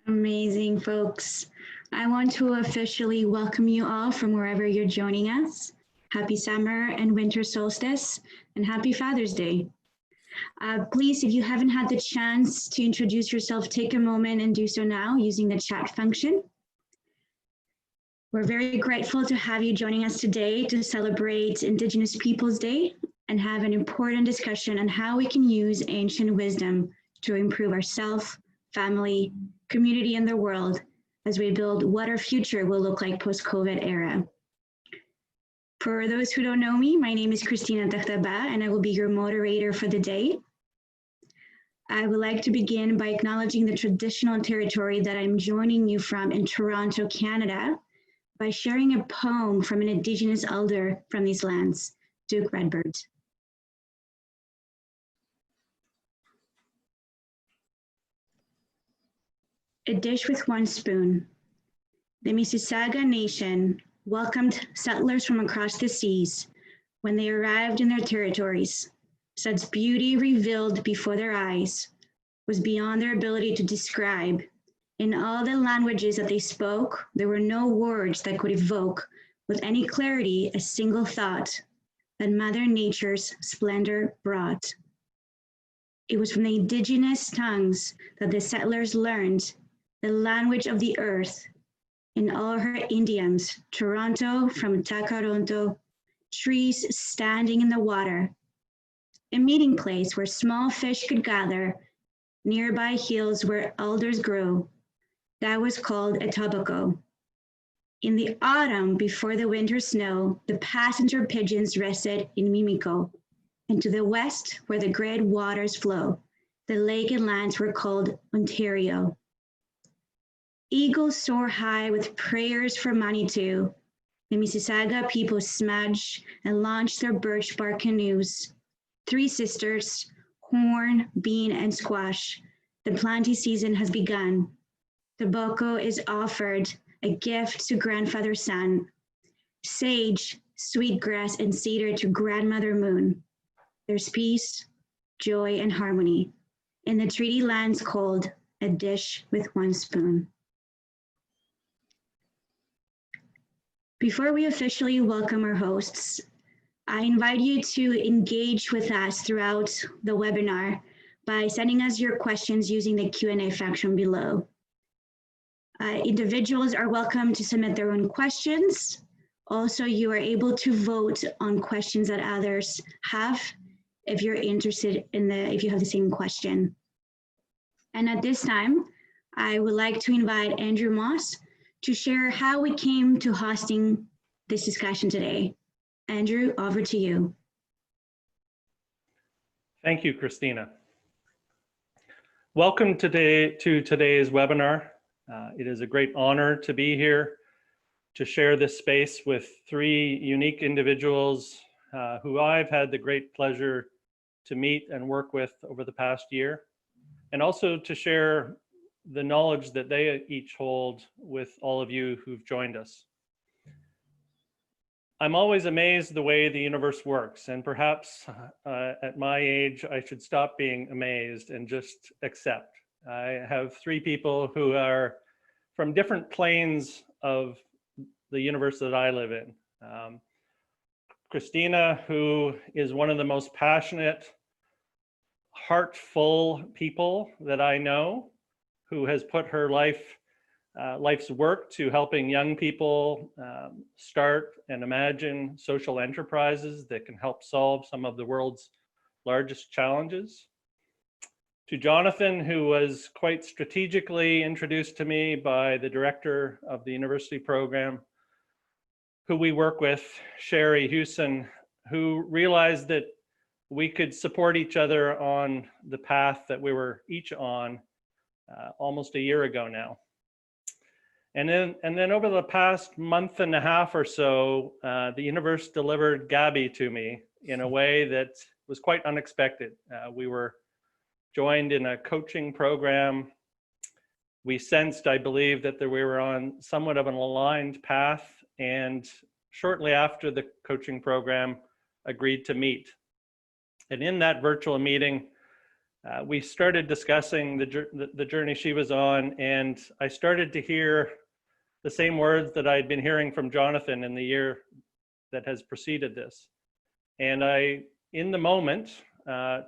Amazing, folks. I want to officially welcome you all from wherever you're joining us. Happy summer and winter solstice, and happy Father's Day. Please, if you haven't had the chance to introduce yourself, take a moment and do so now using the chat function. We're very grateful to have you joining us today to celebrate Indigenous Peoples Day and have an important discussion on how we can use ancient wisdom to improve ourselves, family, community, and the world as we build what our future will look like post-COVID era. For those who don't know me, my name is Christina Tachtampa, and I will be your moderator for the day. I would like to begin by acknowledging the traditional territory that I'm joining you from in Toronto, Canada, by sharing a poem from an Indigenous elder from these lands, Duke Redbird. A dish with one spoon. The Mississauga Nation welcomed settlers from across the seas when they arrived in their territories. Such beauty revealed before their eyes was beyond their ability to describe. In all the languages that they spoke, there were no words that could evoke with any clarity a single thought that Mother Nature's splendor brought. It was from the Indigenous tongues that the settlers learned the language of the earth in all her idioms, Toronto from Takaronto, trees standing in the water, a meeting place where small fish could gather, nearby hills where alders grew. That was called a tobacco. In the autumn, before the winter snow, the passenger pigeons rested in Mimico, and to the west, where the great waters flow, the lake and lands were called Ontario. Eagles soar high with prayers for Manitou. The Mississauga people smudge and launch their birch bark canoes. Three sisters, corn, bean, and squash. The planting season has begun. Tobacco is offered, a gift to grandfather sun. Sage, sweetgrass, and cedar to grandmother moon. There's peace, joy, and harmony. In the treaty lands called a dish with one spoon. Before we officially welcome our hosts, I invite you to engage with us throughout the webinar by sending us your questions using the Q&A function below. Individuals are welcome to submit their own questions. Also, you are able to vote on questions that others have if you're interested in if you have the same question. And at this time, I would like to invite Andrew Moss to share how we came to hosting this discussion today. Andrew, over to you. Thank you, Christina. Welcome to today's webinar. It is a great honor to be here to share this space with three unique individuals who I've had the great pleasure to meet and work with over the past year, and also to share the knowledge that they each hold with all of you who've joined us. I'm always amazed the way the universe works, and perhaps at my age, I should stop being amazed and just accept. I have three people who are from different planes of the universe that I live in. Christina, who is one of the most passionate, heartful people that I know, who has put her life's work to helping young people start and imagine social enterprises that can help solve some of the world's largest challenges. To Jonathon, who was quite strategically introduced to me by the director of the university program, who we work with, Sherry Hewson, who realized that we could support each other on the path that we were each on almost a year ago now. And then over the past month and a half or so, the universe delivered Gaby to me in a way that was quite unexpected. We were joined in a coaching program. We sensed, I believe, that we were on somewhat of an aligned path, and shortly after the coaching program, agreed to meet. And in that virtual meeting, we started discussing the journey she was on, and I started to hear the same words that I'd been hearing from Jonathon in the year that has preceded this. And I, in the moment,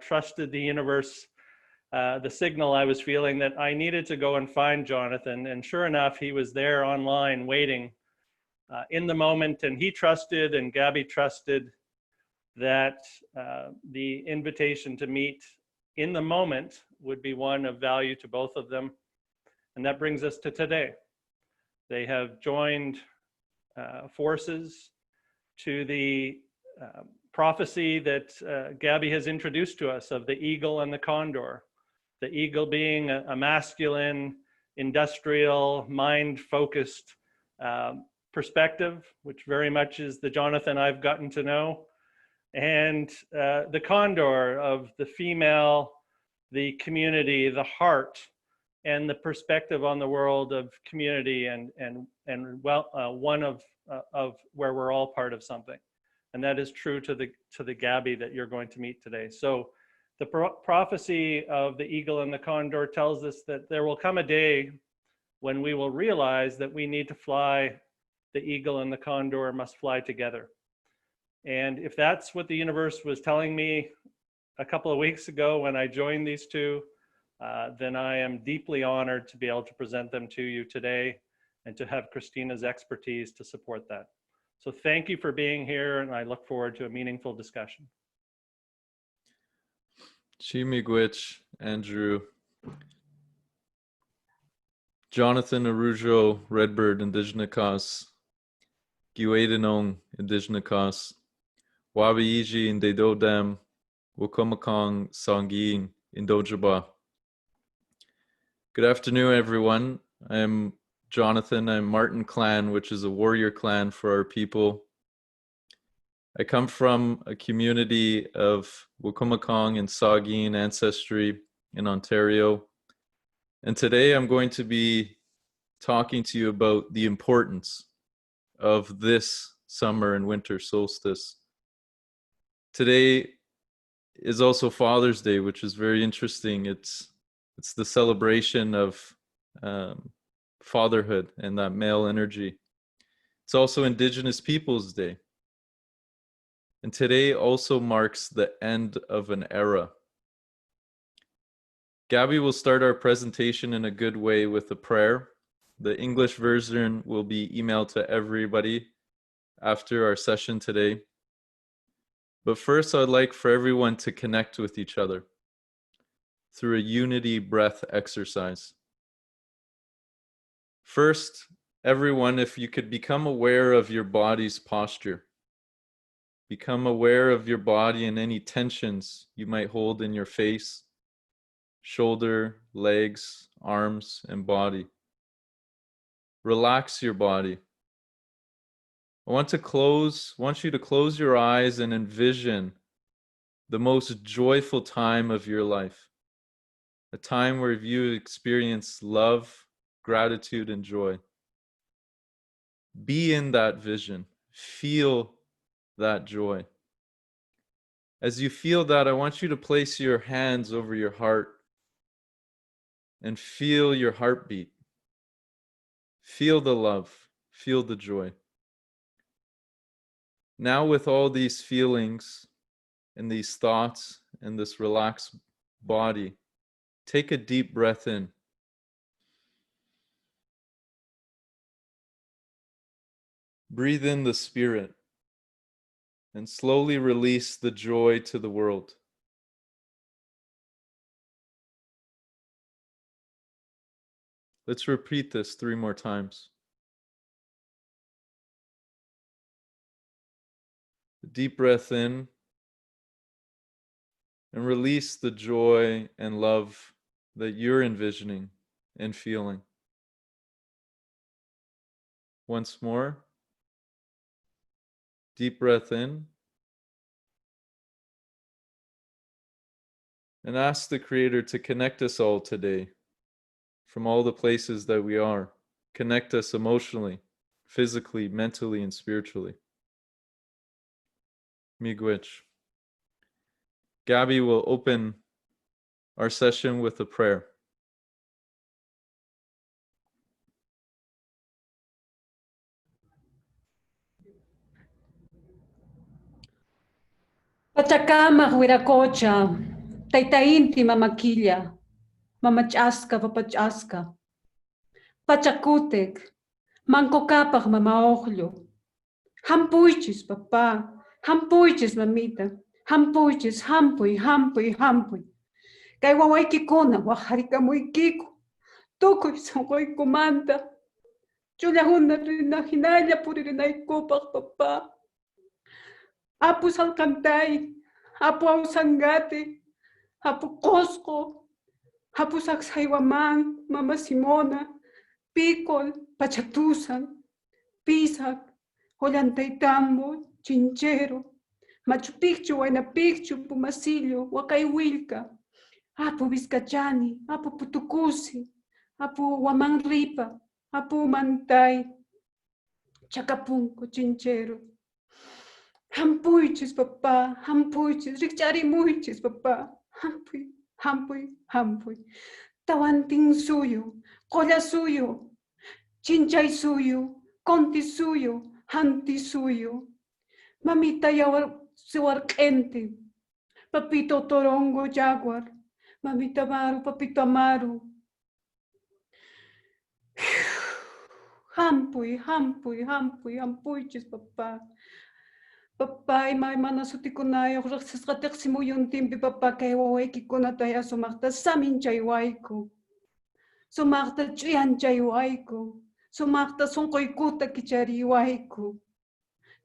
trusted the universe, the signal I was feeling that I needed to go and find Jonathon. And sure enough, he was there online waiting in the moment, and he trusted and Gaby trusted that the invitation to meet in the moment would be one of value to both of them. And that brings us to today. They have joined forces to the prophecy that Gaby has introduced to us of the eagle and the condor. The eagle being a masculine, industrial, mind-focused perspective, which very much is the Jonathon I've gotten to know. And the condor of the female, the community, the heart, and the perspective on the world of community and one of where we're all part of something. And that is true to the Gaby that you're going to meet today. So the prophecy of the eagle and the condor tells us that there will come a day when we will realize that we need to fly. The eagle and the condor must fly together. And if that's what the universe was telling me a couple of weeks ago when I joined these two, then I am deeply honored to be able to present them to you today and to have Christina's expertise to support that. So thank you for being here, and I look forward to a meaningful discussion. Miigwech, Andrew. Jonathon Araujo Redbird, Indigenous, Giwadenong, Indigenous, Wabiiji in Dedodam, Wakomakong Songin in Dojaba. Good afternoon, everyone. I'm Jonathon. I'm Martin clan, which is a warrior clan for our people. I come from a community of Wakomakong and Saugeen ancestry in Ontario. And today I'm going to be talking to you about the importance of this summer and winter solstice. Today is also Father's Day, which is very interesting. It's the celebration of fatherhood and that male energy. It's also Indigenous Peoples Day. And today also marks the end of an era. Gaby will start our presentation in a good way with a prayer. The English version will be emailed to everybody after our session today. But first, I'd like for everyone to connect with each other through a unity breath exercise. First, everyone, if you could become aware of your body's posture. Become aware of your body and any tensions you might hold in your face, shoulder, legs, arms, and body. Relax your body. I want you to close your eyes and envision the most joyful time of your life. A time where you experience love, gratitude, and joy. Be in that vision. Feel that joy. As you feel that, I want you to place your hands over your heart and feel your heartbeat. Feel the love. Feel the joy. Now, with all these feelings and these thoughts and this relaxed body, take a deep breath in. Breathe in the spirit and slowly release the joy to the world. Let's repeat this 3 more times. A deep breath in and release the joy and love that you're envisioning and feeling. Once more. Deep breath in. And ask the Creator to connect us all today from all the places that we are. Connect us emotionally, physically, mentally, and spiritually. Miigwech. Gaby will open our session with a prayer. Pachacama, Huiracocha, Taitainti, Mamaquilla, Mamachasca, Papachasca, Pachacutec, Mancocapach, Mamaojlo, Hampuichis, Papa, Hampuichis, Mamita, Hampuichis, Hampui, Kaiwawaikikona, Waharikamuikiku, Toko, Sangoy Comanda, Chulahuna, Rinajinaya, Purinaicopa, Papa. Apu Salcantay, Apu Ausangate, Apu Cosco, Apu Sacsayhuamán, Mama Simona, Picol, Pachatusan, Pisac, Ollantaytambo, Chinchero, Machu Picchu, Huayna Picchu, Pumasillo, Huacayhuilca, Apu Vizcachani, Apu Putucusi, Apu Huamanripa, Apu Mantay, Chacapunco, Chinchero. Hampuichis, Papa, Hampuichis, Richarimuichis, Papa, Hampui, Tawantin suyo, Colla suyo, Chinchay suyo, Conti suyo, Hanti suyo, Mamita Yawar Suarquente, Papito Torongo Jaguar, Mamita Maru, Papito Amaru. Hampuichis, Papa. Papa, may mana sutikunayo, raksisqatiqsimu yuntimpi papa kay wawaykikunataya sumaqta saminchaywayku. Sumaqta ch'uyanchaywayku. Sumaqta sunquykuta kichariwayku.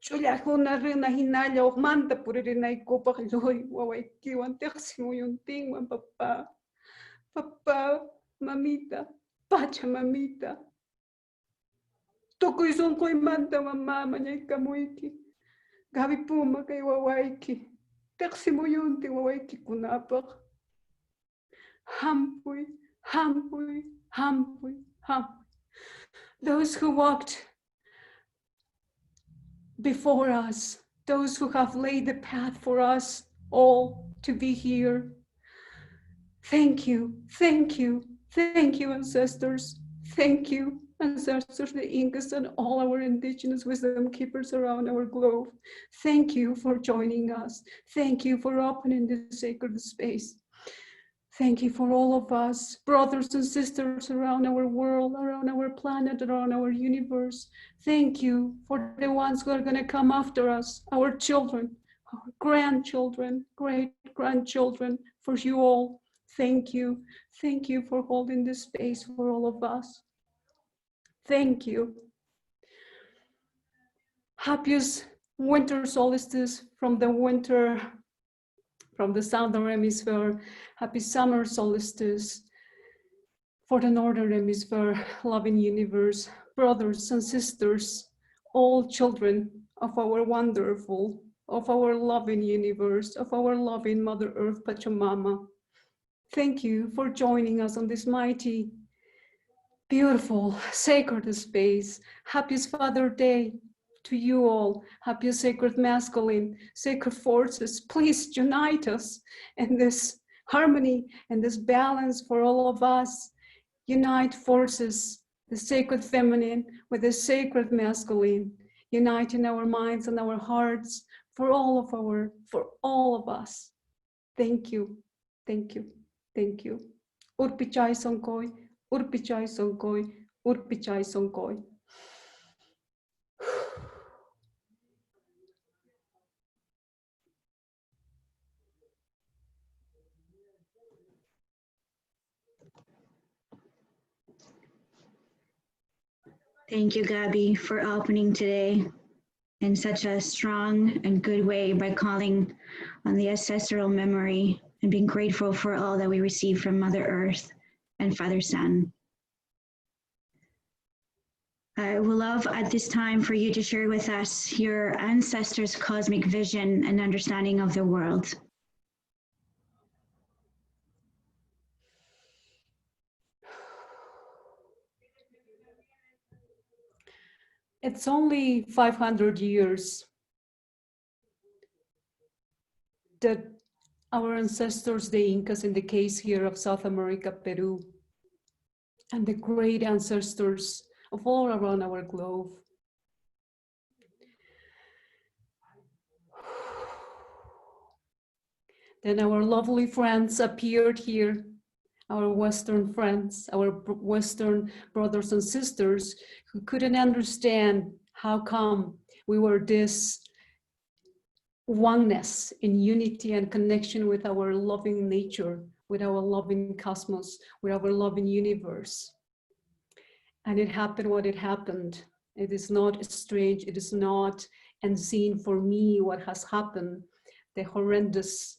Ch'ullakuna rina hinalla uqmanta puririnaykupak lluy wawaykiwan tiqsimu yuntinwan papa. Papa, mamita, pacha mamita. Tukuy sunquymanta mamá mañaykamuyki. Gaby PUMA kay wawaiki, teqsimuyunti wawaiki kunapaq. Hampuy. Those who walked before us, those who have laid the path for us all to be here. Thank you, ancestors. Thank you, ancestors, the Incas, and all our indigenous wisdom keepers around our globe. Thank you for joining us. Thank you for opening this sacred space. Thank you for all of us, brothers and sisters around our world, around our planet, around our universe. Thank you for the ones who are going to come after us, our children, our grandchildren, great-grandchildren, for you all. Thank you. Thank you for holding this space for all of us. Thank you. Happiest winter solstice from the southern hemisphere. Happy summer solstice for the northern hemisphere. Loving universe, brothers and sisters, all children of our wonderful, of our loving universe, of our loving Mother Earth, Pachamama. Thank you for joining us on this mighty, beautiful, sacred space. Happiest Father Day to you all. Happiest sacred masculine, sacred forces. Please unite us in this harmony and this balance for all of us. Unite forces, the sacred feminine with the sacred masculine. Unite in our minds and our hearts for all of us. Thank you. Urpichai Sonkoi, Urpichai Sonkoi, Urpichai Sonkoi. Thank you, Gaby, for opening today in such a strong and good way by calling on the ancestral memory and being grateful for all that we receive from Mother Earth and Father Sun. I would love at this time for you to share with us your ancestors' cosmic vision and understanding of the world. It's only 500 years that our ancestors, the Incas, in the case here of South America, Peru, and the great ancestors of all around our globe. Then our lovely friends appeared here, our Western friends, our Western brothers and sisters who couldn't understand how come we were this oneness in unity and connection with our loving nature, with our loving cosmos, with our loving universe. And it happened what it happened. It is not strange, it is not unseen for me what has happened, the horrendous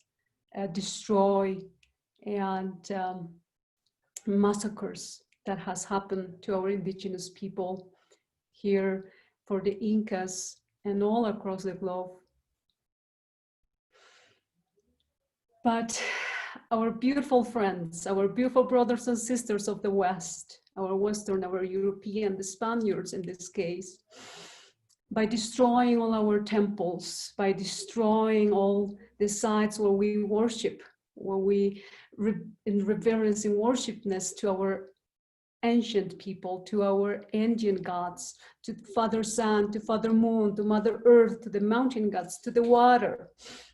destroy and massacres that has happened to our indigenous people here for the Incas and all across the globe. But our beautiful friends, our beautiful brothers and sisters of the West, our Western, our European, the Spaniards in this case, by destroying all our temples, by destroying all the sites where we worship, where we in reverence and worshipness to our ancient people, to our Indian gods, to Father Sun, to Father Moon, to Mother Earth, to the mountain gods, to the water.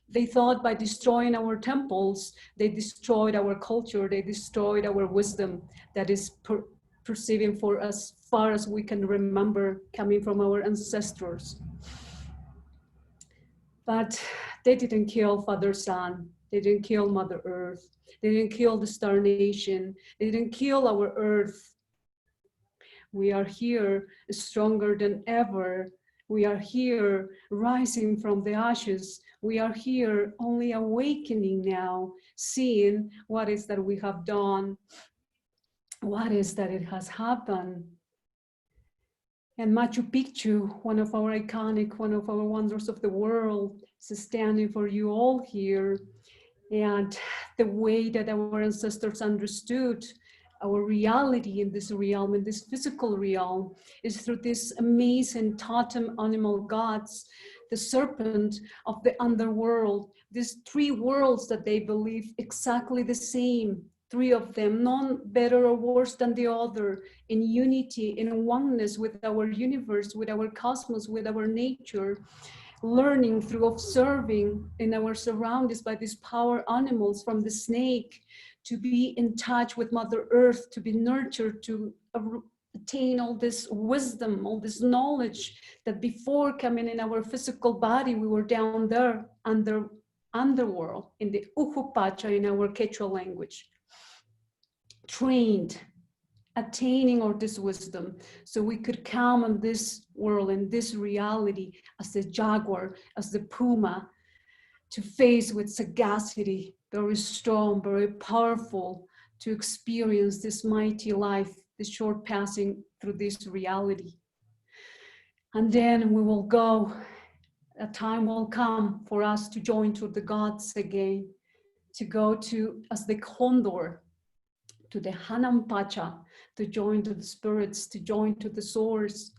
They thought by destroying our temples, they destroyed our culture, they destroyed our wisdom that is perceiving for as far as we can remember coming from our ancestors. But they didn't kill Father Sun, they didn't kill Mother Earth, they didn't kill the Star Nation, they didn't kill our Earth. We are here stronger than ever. We are here rising from the ashes. We are here only awakening now, seeing what is that we have done, what is that it has happened. And Machu Picchu, one of our iconic, one of our wonders of the world, is standing for you all here. And the way that our ancestors understood our reality in this realm, in this physical realm, is through these amazing totem animal gods, the serpent of the underworld, these three worlds that they believe exactly the same, three of them, none better or worse than the other, in unity, in oneness with our universe, with our cosmos, with our nature, learning through observing in our surroundings by these power animals, from the snake, to be in touch with Mother Earth, to be nurtured, to attain all this wisdom, all this knowledge that before coming in our physical body, we were down there, underworld, in the Ujupacha, in our Quechua language, trained, attaining all this wisdom, so we could come in this world, in this reality, as the jaguar, as the puma, to face with sagacity, very strong, very powerful, to experience this mighty life, this short passing through this reality. And then we will go, a time will come for us to join to the gods again, to go to, as the Condor, to the Hanampacha, to join to the spirits, to join to the source,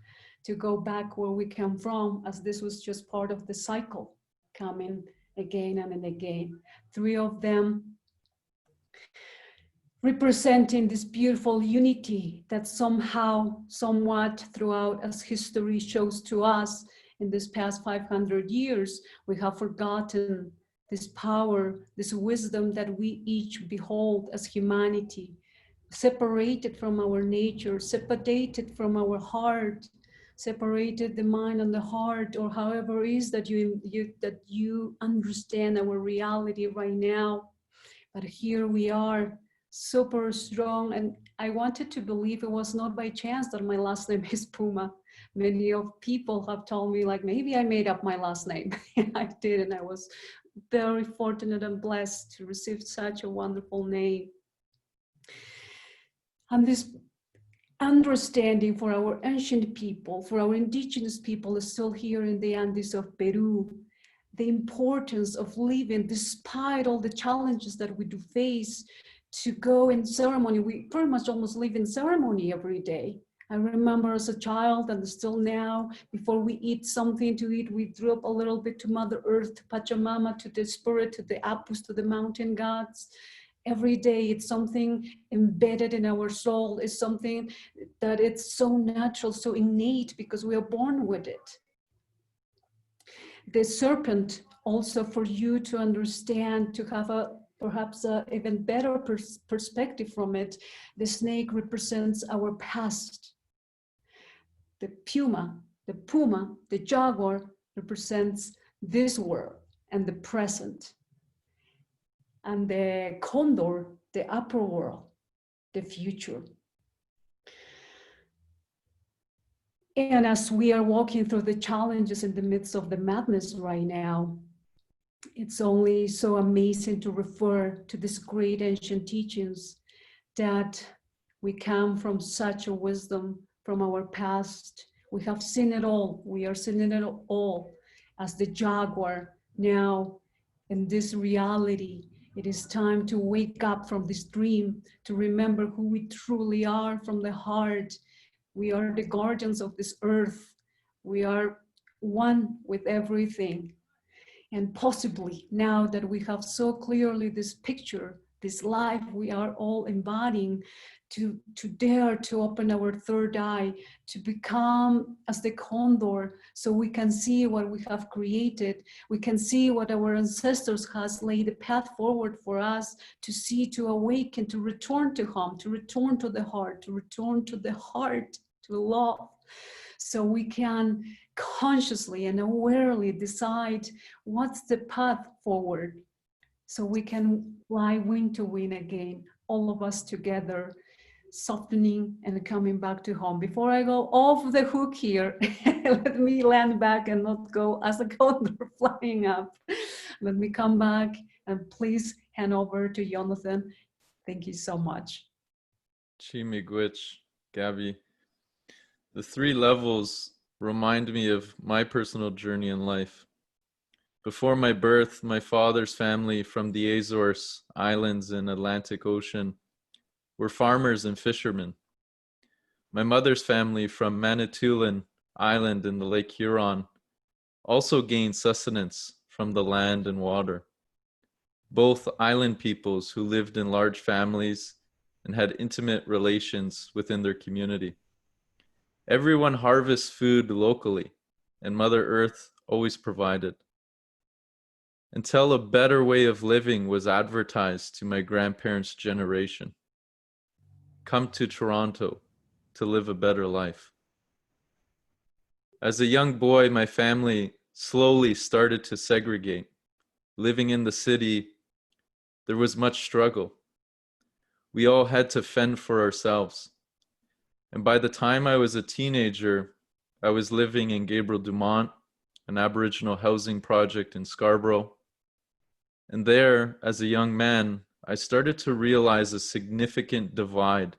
to go back where we came from, as this was just part of the cycle, coming again and again. Three of them representing this beautiful unity that somehow, somewhat throughout as history shows to us in this past 500 years, we have forgotten this power, this wisdom that we each behold as humanity, separated from our nature, separated from our heart, separated the mind and the heart, or however it is that you understand our reality right now. But here we are, super strong, and I wanted to believe it was not by chance that my last name is Puma. Many of people have told me, like, maybe I made up my last name. I did, and I was very fortunate and blessed to receive such a wonderful name. And this understanding for our ancient people, for our indigenous people, is still here in the Andes of Peru. The importance of living despite all the challenges that we do face, to go in ceremony. We pretty much almost live in ceremony every day. I remember as a child, and still now, before we eat something to eat, we drop a little bit to Mother Earth, to Pachamama, to the spirit, to the Apus, to the mountain gods. Every day it's something embedded in our soul. It's something that it's so natural, so innate, because we are born with it. The serpent, also for you to understand, to have perhaps a even better perspective from it, the snake represents our past. The puma, the jaguar represents this world and the present. And the condor, the upper world, the future. And as we are walking through the challenges in the midst of the madness right now, it's only so amazing to refer to these great ancient teachings that we come from such a wisdom from our past. We have seen it all. We are seeing it all as the jaguar now in this reality. It is time to wake up from this dream, to remember who we truly are from the heart. We are the guardians of this earth. We are one with everything. And possibly now that we have so clearly this picture, this life we are all embodying, to dare to open our third eye, to become as the condor, so we can see what we have created. We can see what our ancestors has laid the path forward for us to see, to awaken, to return to home, to return to the heart, to love. So we can consciously and awarely decide what's the path forward, so we can fly wing to wing again, all of us together, softening and coming back to home. Before I go off the hook here, let me land back and not go as a condor flying up. Let me come back and please hand over to Jonathon. Thank you so much. Chimigwich, Gaby. The three levels remind me of my personal journey in life. Before my birth, my father's family from the Azores Islands in Atlantic Ocean were farmers and fishermen. My mother's family from Manitoulin Island in the Lake Huron also gained sustenance from the land and water. Both island peoples who lived in large families and had intimate relations within their community. Everyone harvests food locally, and Mother Earth always provided. Until a better way of living was advertised to my grandparents' generation. Come to Toronto to live a better life. As a young boy, my family slowly started to segregate. Living in the city, there was much struggle. We all had to fend for ourselves. And by the time I was a teenager, I was living in Gabriel Dumont, an Aboriginal housing project in Scarborough. And there, as a young man, I started to realize a significant divide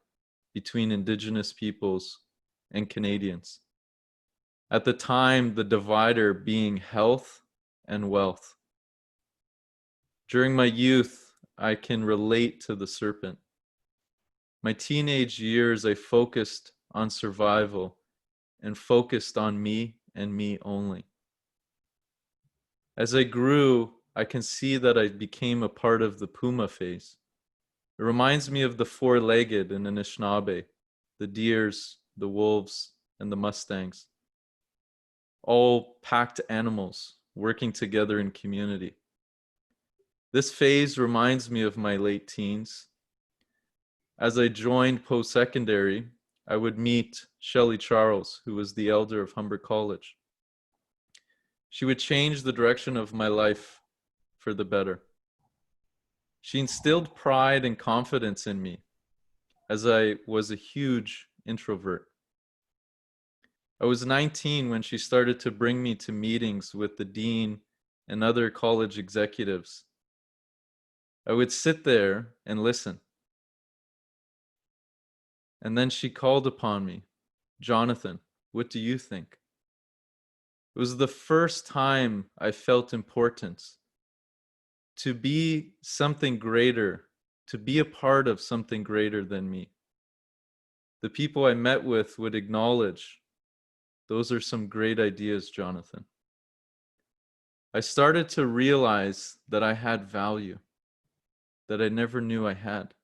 between Indigenous peoples and Canadians. At the time, the divider being health and wealth. During my youth, I can relate to the serpent. My teenage years, I focused on survival and focused on me and me only. As I grew, I can see that I became a part of the Puma phase. It reminds me of the four-legged in Anishinaabe, the deers, the wolves, and the mustangs. All packed animals working together in community. This phase reminds me of my late teens. As I joined post-secondary, I would meet Shelley Charles, who was the elder of Humber College. She would change the direction of my life for the better. She instilled pride and confidence in me, as I was a huge introvert. I was 19 when she started to bring me to meetings with the dean and other college executives. I would sit there and listen. And then she called upon me, Jonathon, what do you think? It was the first time I felt importance, to be something greater, to be a part of something greater than me. the people I met with would acknowledge, those are some great ideas, Jonathon. I started to realize that I had value that I never knew I had.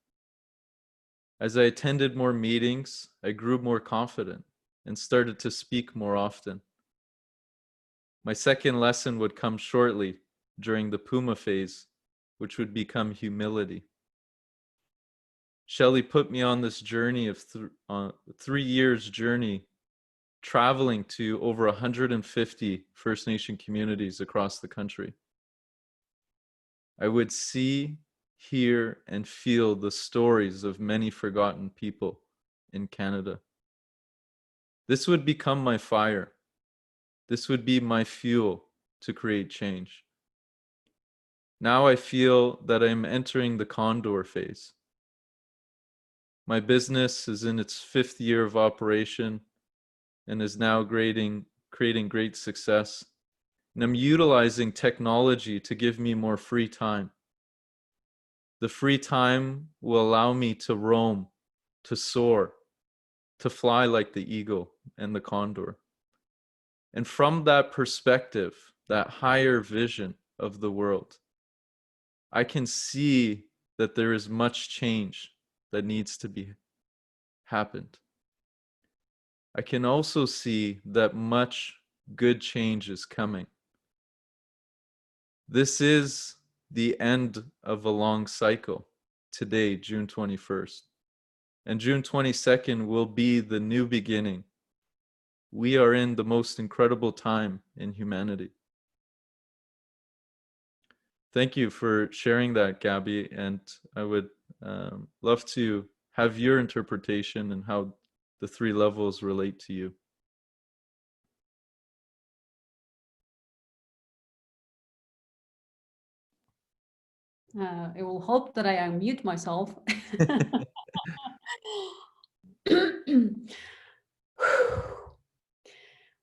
As I attended more meetings, I grew more confident and started to speak more often. My second lesson would come shortly during the PUMA phase, which would become humility. Shelley put me on this journey of 3 years journey, traveling to over 150 First Nation communities across the country. I would see, hear, and feel the stories of many forgotten people in Canada. This would become my fire. This would be my fuel to create change. Now I feel that I'm entering the Condor phase. My business is in its 5th year of operation and is now creating great success. And I'm utilizing technology to give me more free time. The free time will allow me to roam, to soar, to fly like the eagle and the condor. And from that perspective, that higher vision of the world, I can see that there is much change that needs to be happened. I can also see that much good change is coming. This is the end of a long cycle today, June 21st. And June 22nd will be the new beginning. We are in the most incredible time in humanity. Thank you for sharing that, Gaby. And I would love to have your interpretation and how the 3 levels relate to you. I will hope that I unmute myself.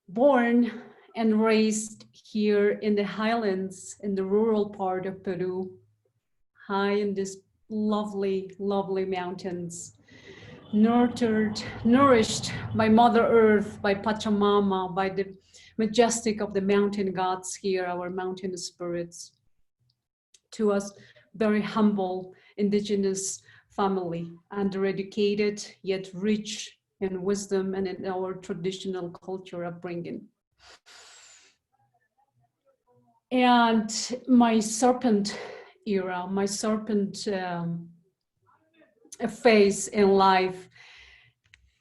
Born and raised here in the highlands, in the rural part of Peru, high in these lovely, lovely mountains, nourished by Mother Earth, by Pachamama, by the majestic of the mountain gods here, our mountain spirits, to us very humble indigenous family, undereducated yet rich in wisdom and in our traditional culture upbringing. And my serpent era, my serpent phase in life,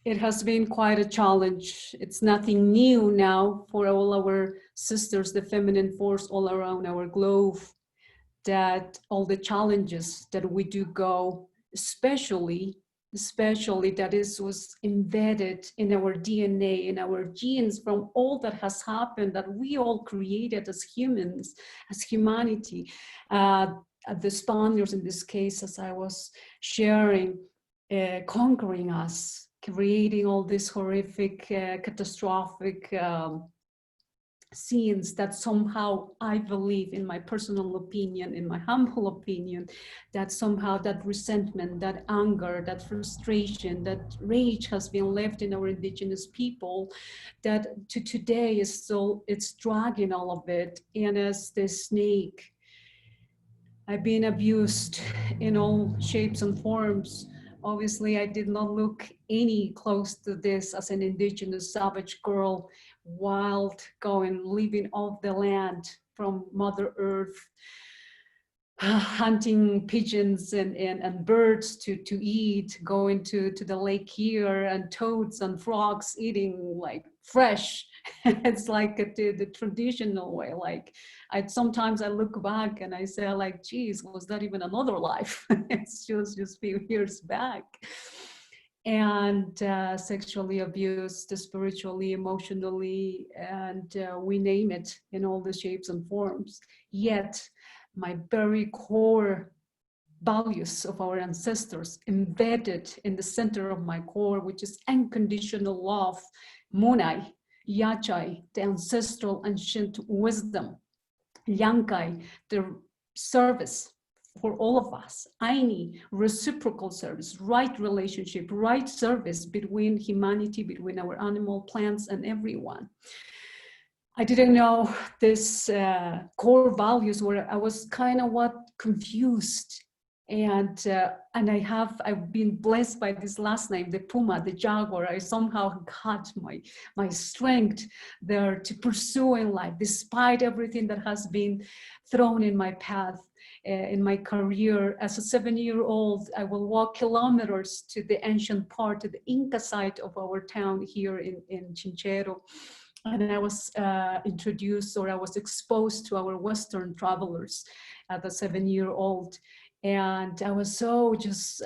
it has been quite a challenge. It's nothing new now for all our sisters, the feminine force all around our globe, that all the challenges that we do go, especially that was embedded in our DNA, in our genes, from all that has happened, that we all created as humans, as humanity. The Spaniards, in this case, as I was sharing, conquering us, creating all these horrific, catastrophic scenes that somehow, I believe, in my personal opinion, in my humble opinion, that somehow that resentment, that anger, that frustration, that rage has been left in our indigenous people, that to today is still, it's dragging all of it. And as the snake, I've been abused in all shapes and forms. Obviously, I did not look any close to this as an indigenous savage girl, wild, going, living off the land from Mother Earth, hunting pigeons and birds to eat, going to the lake here, and toads and frogs, eating like fresh. It's like the traditional way. Like sometimes I look back and I say, like, geez, was that even another life? It's just a few years back. And sexually abused, spiritually, emotionally, and we name it in all the shapes and forms. Yet my very core values of our ancestors embedded in the center of my core, which is unconditional love, Munai, Yachai, the ancestral ancient wisdom, Yankai, the service, for all of us. Aini, reciprocal service, right relationship, right service between humanity, between our animal, plants, and everyone. I didn't know this core values where I was kind of confused. And I've been blessed by this last name, the Puma, the Jaguar. I somehow got my strength there to pursue in life, despite everything that has been thrown in my path. In my career as a 7-year-old, I will walk kilometers to the ancient part, to the Inca site of our town here in Chinchero. And I was introduced, or I was exposed to our Western travelers at the 7-year-old. And I was so just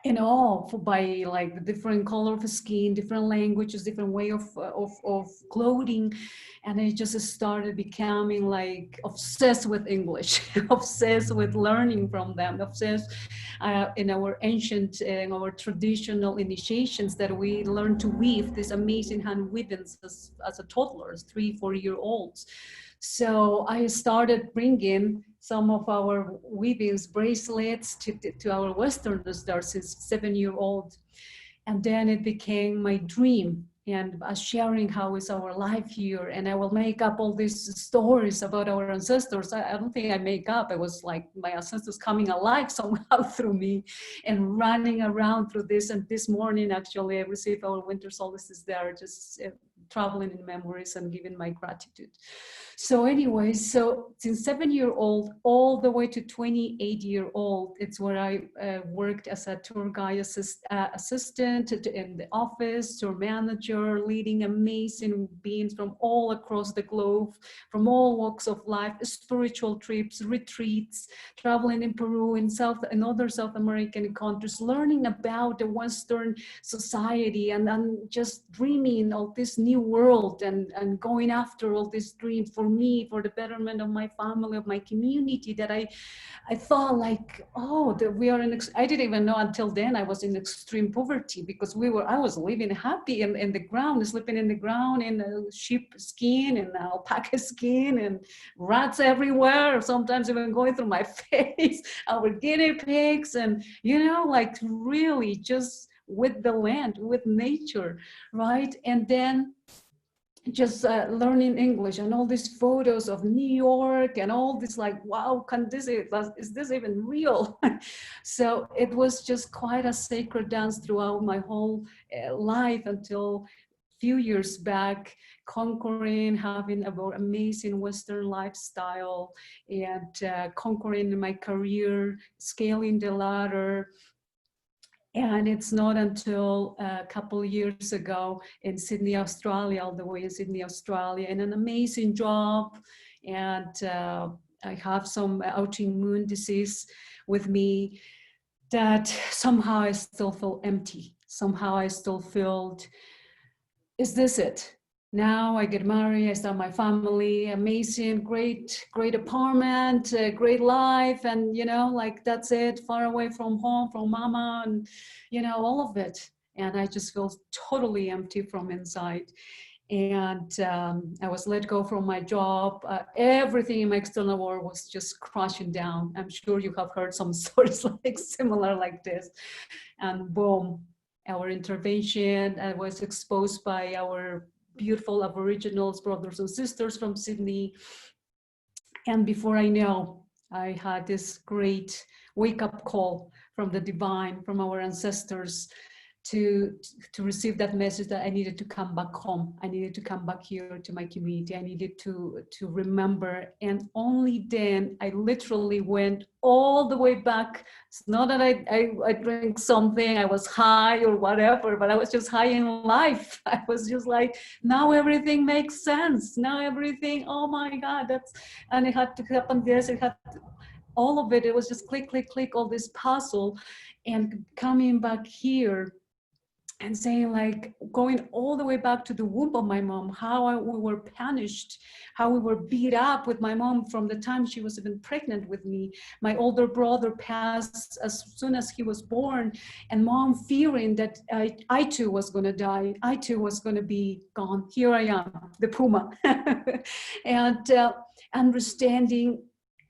in awe by like the different color of skin, different languages, different way of clothing. And I just started becoming like obsessed with English, obsessed with learning from them, obsessed in our ancient, in our traditional initiations that we learned to weave these amazing hand weavings as a toddlers, 3-4-year-olds. So I started bringing some of our weavings, bracelets to our Westerners there since 7-year-old. And then it became my dream, and sharing how is our life here. And I will make up all these stories about our ancestors. I don't think I make up. It was like my ancestors coming alive somehow through me and running around through this. And this morning, actually, I received our winter solstice there, just traveling in memories and giving my gratitude. So anyway, so since 7-year-old all the way to 28-year-old, it's where I worked as a tour guide assistant in the office, tour manager, leading amazing beings from all across the globe, from all walks of life, spiritual trips, retreats, traveling in Peru, in other South American countries, learning about the Western society and just dreaming of this new world and going after all these dreams for me, for the betterment of my family, of my community, that I thought like, oh, that we are I didn't even know until then I was in extreme poverty, because I was living happy in the ground, sleeping in the ground in sheep skin and alpaca skin and rats everywhere, sometimes even going through my face, our guinea pigs, and like really just with the land, with nature, right? And then just learning English and all these photos of New York and all this, like, wow, is this even real? So it was just quite a sacred dance throughout my whole life until a few years back, conquering, having an amazing Western lifestyle, and conquering my career, scaling the ladder. And it's not until a couple of years ago in Sydney, Australia, all the way in Sydney, Australia, in an amazing job. And I have some autoimmune disease with me that somehow I still feel empty. Somehow I still feel, is this it? Now I get married, I start my family, amazing, great apartment, great life. And, like that's it, far away from home, from mama, and, all of it. And I just feel totally empty from inside. And I was let go from my job. Everything in my external world was just crashing down. I'm sure you have heard some stories like similar like this. And boom, our intervention. I was exposed by our beautiful Aboriginals, brothers and sisters from Sydney. And before I know, I had this great wake-up call from the divine, from our ancestors, to receive that message that I needed to come back home. I needed to come back here to my community. I needed to remember. And only then I literally went all the way back. It's not that I drank something, I was high or whatever, but I was just high in life. I was just like, now everything makes sense. Now everything, oh my God, and it had to happen this, it had to, all of it. It was just click, click, click, all this puzzle. And coming back here, and saying, like, going all the way back to the womb of my mom, how we were punished, how we were beat up with my mom from the time she was even pregnant with me. My older brother passed as soon as he was born, and mom fearing that I too was going to die. I too was going to be gone. Here I am, the Puma. And understanding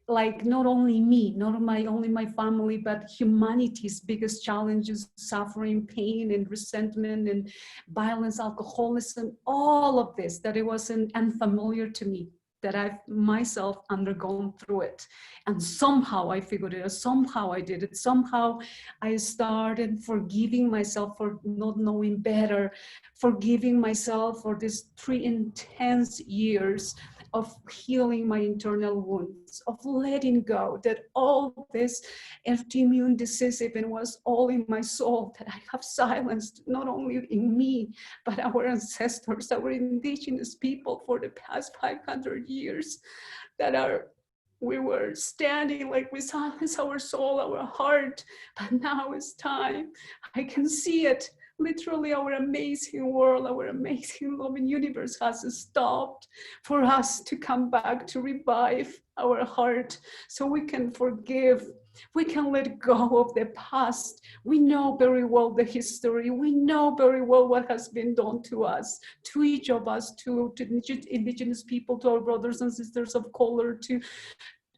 like not only me, not only my family, but humanity's biggest challenges, suffering, pain, and resentment, and violence, alcoholism, all of this, that it wasn't unfamiliar to me, that I've myself undergone through it. And somehow I figured it out, somehow I did it, somehow I started forgiving myself for not knowing better, forgiving myself for these 3 intense years of healing my internal wounds, of letting go, that all this autoimmune disease even was all in my soul, that I have silenced, not only in me, but our ancestors, our indigenous people for the past 500 years, we were standing like we silenced our soul, our heart, but now it's time. I can see it. Literally, our amazing world, our amazing loving universe has stopped for us to come back, to revive our heart so we can forgive. We can let go of the past. We know very well the history. We know very well what has been done to us, to each of us, to indigenous people, to our brothers and sisters of color, to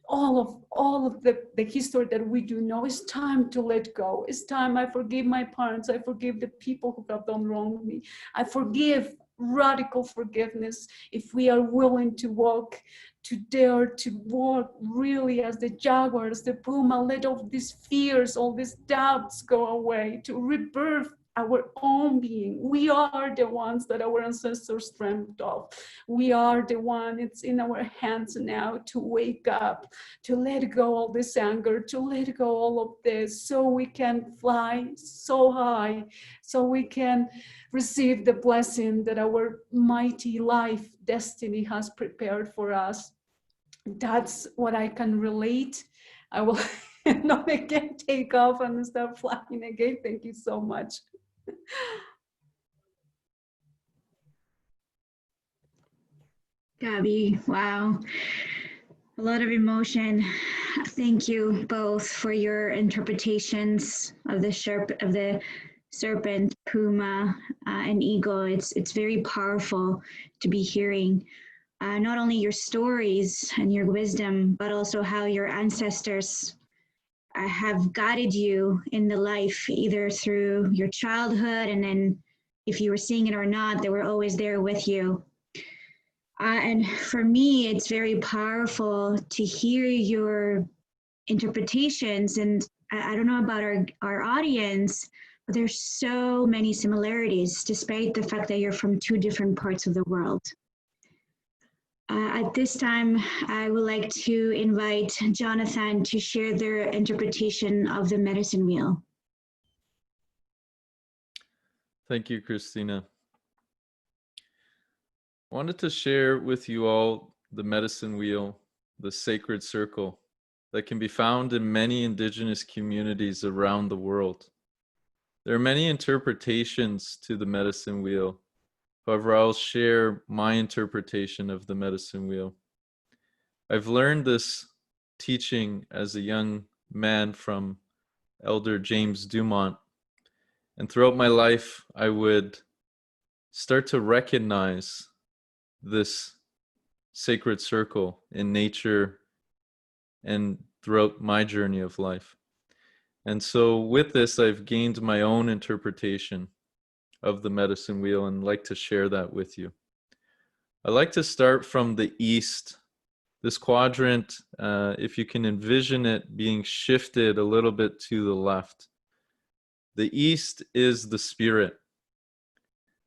all of the history that we do know. It's time to let go. It's time. I forgive my parents. I forgive the people who have done wrong to me. I forgive, radical forgiveness, if we are willing to walk, to dare to walk really as the jaguar, as the puma, let all these fears, all these doubts go away, to rebirth our own being. We are the ones that our ancestors dreamed of. We are the one, it's in our hands now to wake up, to let go all this anger, to let go all of this, so we can fly so high, so we can receive the blessing that our mighty life destiny has prepared for us. That's what I can relate. I will not again take off and start flying again. Thank you so much. Gaby, wow. A lot of emotion. Thank you both for your interpretations of the serpent, puma, and eagle. It's very powerful to be hearing not only your stories and your wisdom, but also how your ancestors have guided you in the life, either through your childhood, and then if you were seeing it or not, they were always there with you. And for me, it's very powerful to hear your interpretations. And I don't know about our audience, but there's so many similarities, despite the fact that you're from 2 different parts of the world. At this time, I would like to invite Jonathon to share their interpretation of the medicine wheel. Thank you, Christina. I wanted to share with you all the medicine wheel, the sacred circle, that can be found in many indigenous communities around the world. There are many interpretations to the medicine wheel. However, I'll share my interpretation of the medicine wheel. I've learned this teaching as a young man from Elder James Dumont. And throughout my life, I would start to recognize this sacred circle in nature and throughout my journey of life. And so with this, I've gained my own interpretation of the medicine wheel and like to share that with you. I like to start from the east. This quadrant, if you can envision it being shifted a little bit to the left. The east is the spirit.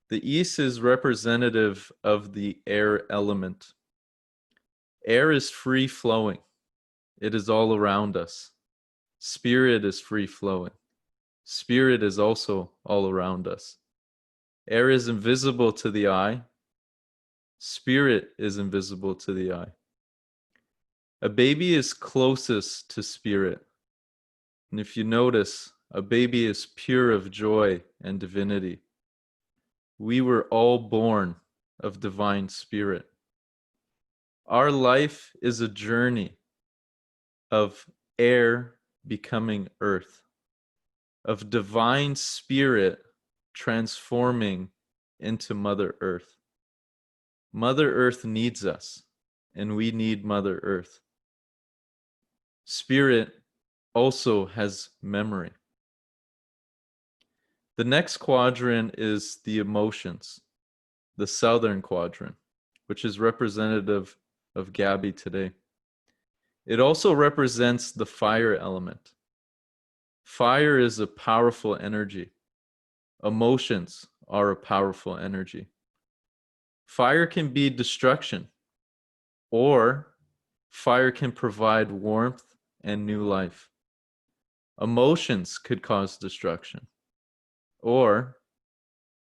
The east is representative of the air element. Air is free flowing. It is all around us. Spirit is free flowing. Spirit is also all around us. Air is invisible to the eye. Spirit is invisible to the eye. A baby is closest to spirit. And if you notice, a baby is pure of joy and divinity. We were all born of divine spirit. Our life is a journey of air becoming earth, of divine spirit transforming into Mother Earth. Mother Earth needs us, and we need Mother Earth. Spirit also has memory. The next quadrant is the emotions, the southern quadrant, which is representative of Gaby today. It also represents the fire element. Fire is a powerful energy. Emotions are a powerful energy. Fire can be destruction, or fire can provide warmth and new life. Emotions could cause destruction, or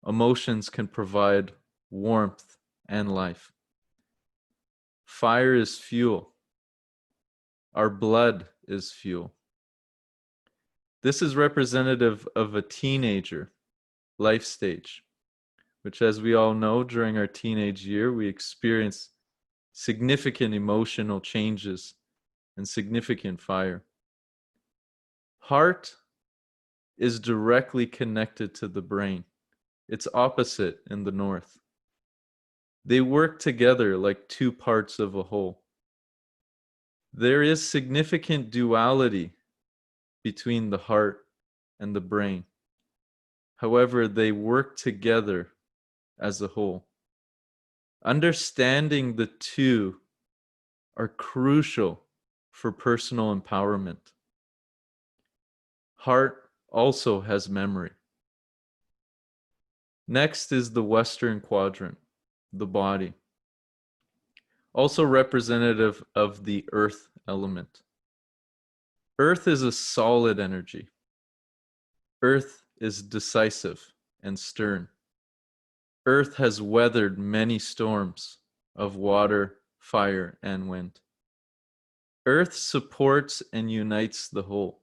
emotions can provide warmth and life. Fire is fuel. Our blood is fuel. This is representative of a teenager life stage, which, as we all know, during our teenage year, we experience significant emotional changes and significant fire. Heart is directly connected to the brain. It's opposite in the north. They work together like two parts of a whole. There is significant duality between the heart and the brain. However, they work together as a whole. Understanding the two are crucial for personal empowerment. Heart also has memory. Next is the Western Quadrant, the body, also representative of the earth element. Earth is a solid energy. Earth is decisive and stern. Earth has weathered many storms of water, fire, and wind. Earth supports and unites the whole.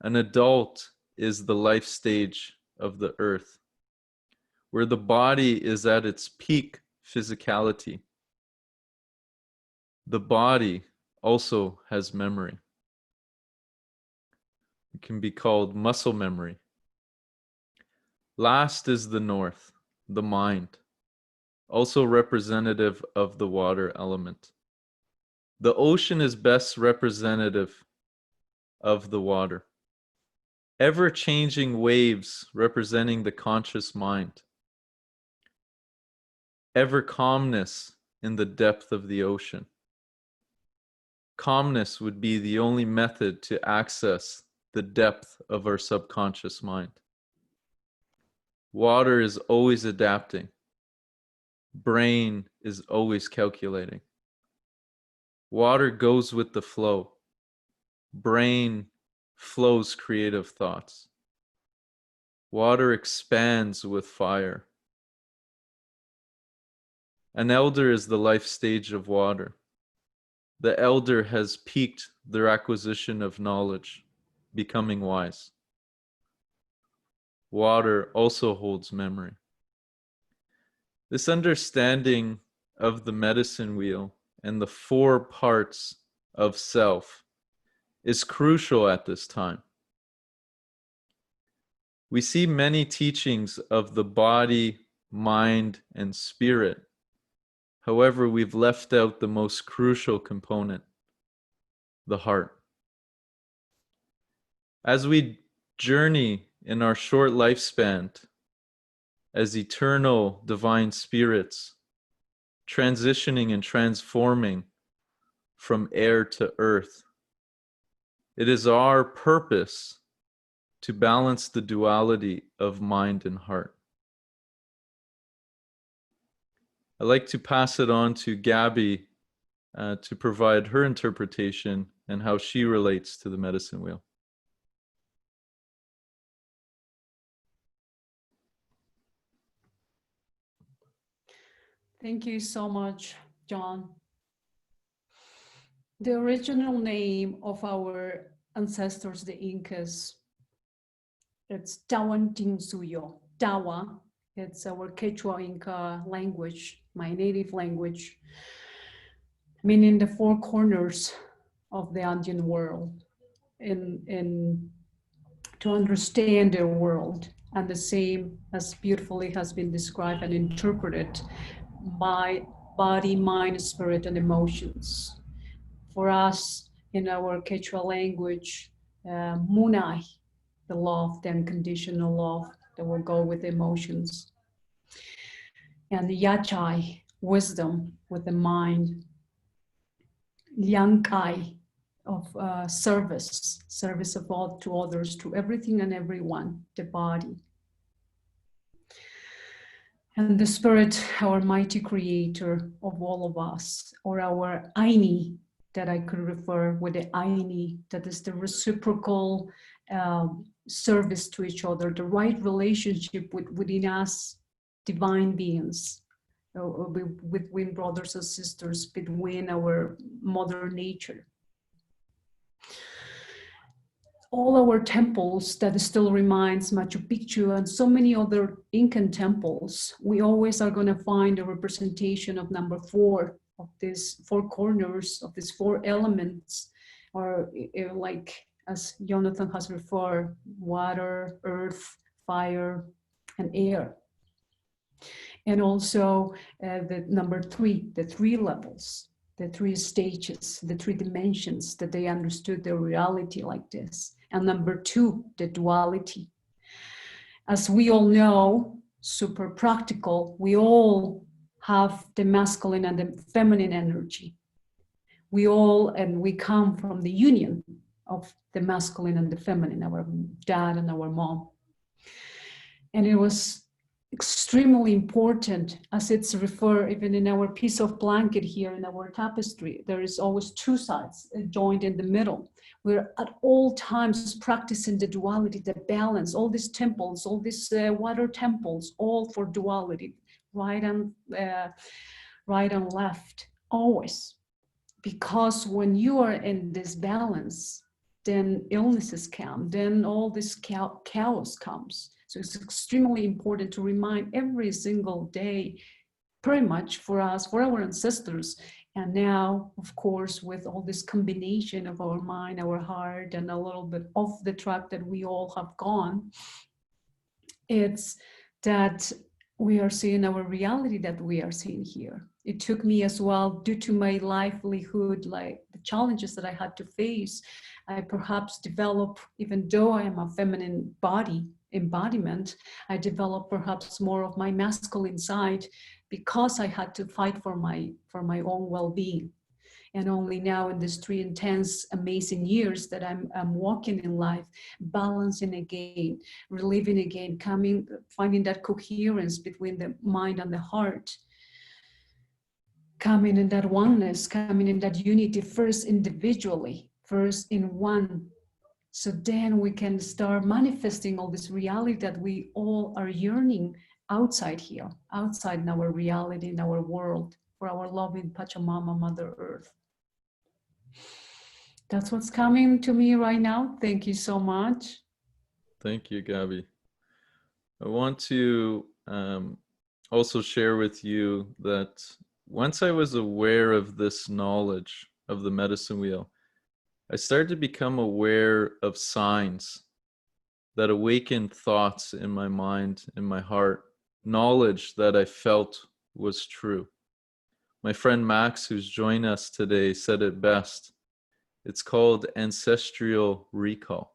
An adult is the life stage of the earth, where the body is at its peak physicality. The body also has memory. It can be called muscle memory. Last is the north, the mind, also representative of the water element. The ocean is best representative of the water. Ever-changing waves representing the conscious mind. Ever calmness in the depth of the ocean. Calmness would be the only method to access the depth of our subconscious mind. Water is always adapting. Brain is always calculating. Water goes with the flow. Brain flows creative thoughts. Water expands with fire. An elder is the life stage of water. The elder has peaked their acquisition of knowledge, becoming wise. Water also holds memory. This understanding of the medicine wheel and the 4 parts of self is crucial at this time. We see many teachings of the body, mind, and spirit. However, we've left out the most crucial component, the heart. As we journey in our short lifespan as eternal divine spirits, transitioning and transforming from air to earth, it is our purpose to balance the duality of mind and heart. I'd like to pass it on to Gaby to provide her interpretation and how she relates to the medicine wheel. Thank you so much, John. The original name of our ancestors, the Incas, it's Tawantinsuyo. Tawa, it's our Quechua Inca language, my native language, meaning the 4 corners of the Andean world, in to understand their world, and the same as beautifully has been described and interpreted by body, mind, spirit, and emotions. For us, in our Quechua language, munai, the love, the unconditional love that will go with emotions. And the yachai, wisdom with the mind. Liangkai, of service of all to others, to everything and everyone, the body. And the spirit, our mighty creator of all of us, or our Aini, that I could refer with the Aini, that is the reciprocal service to each other, the right relationship within us, divine beings, between brothers and sisters, between our mother nature. All our temples that still reminds Machu Picchu and so many other Incan temples, we always are going to find a representation of number 4, of these 4 corners, of these 4 elements, or like as Jonathon has referred, water, earth, fire, and air. And also the number 3, the 3 levels, the 3 stages, the 3 dimensions that they understood their reality like this. And number 2, the duality. As we all know, super practical, we all have the masculine and the feminine energy. We come from the union of the masculine and the feminine, our dad and our mom. And it was extremely important, as it's referred even in our piece of blanket here in our tapestry, there is always 2 sides joined in the middle. We're at all times practicing the duality, the balance, all these temples, all these water temples, all for duality, right and left, always. Because when you are in this balance, then illnesses come, then all this chaos comes. So it's extremely important to remind every single day, pretty much for us, for our ancestors. And now, of course, with all this combination of our mind, our heart, and a little bit off the track that we all have gone, it's that we are seeing our reality that we are seeing here. It took me as well, due to my livelihood, like the challenges that I had to face, I perhaps develop, even though I am a feminine body embodiment, I developed perhaps more of my masculine side because I had to fight for my own well-being. And only now in these 3 intense, amazing years that I'm walking in life, balancing again, reliving again, finding that coherence between the mind and the heart, coming in that oneness, coming in that unity, first individually, first in one. So then we can start manifesting all this reality that we all are yearning outside here, outside in our reality, in our world, for our loving Pachamama, Mother Earth. That's what's coming to me right now. Thank you so much. Thank you, Gaby. I want to also share with you that once I was aware of this knowledge of the medicine wheel, I started to become aware of signs that awakened thoughts in my mind, in my heart, knowledge that I felt was true. My friend Max, who's joined us today, said it best. It's called ancestral recall,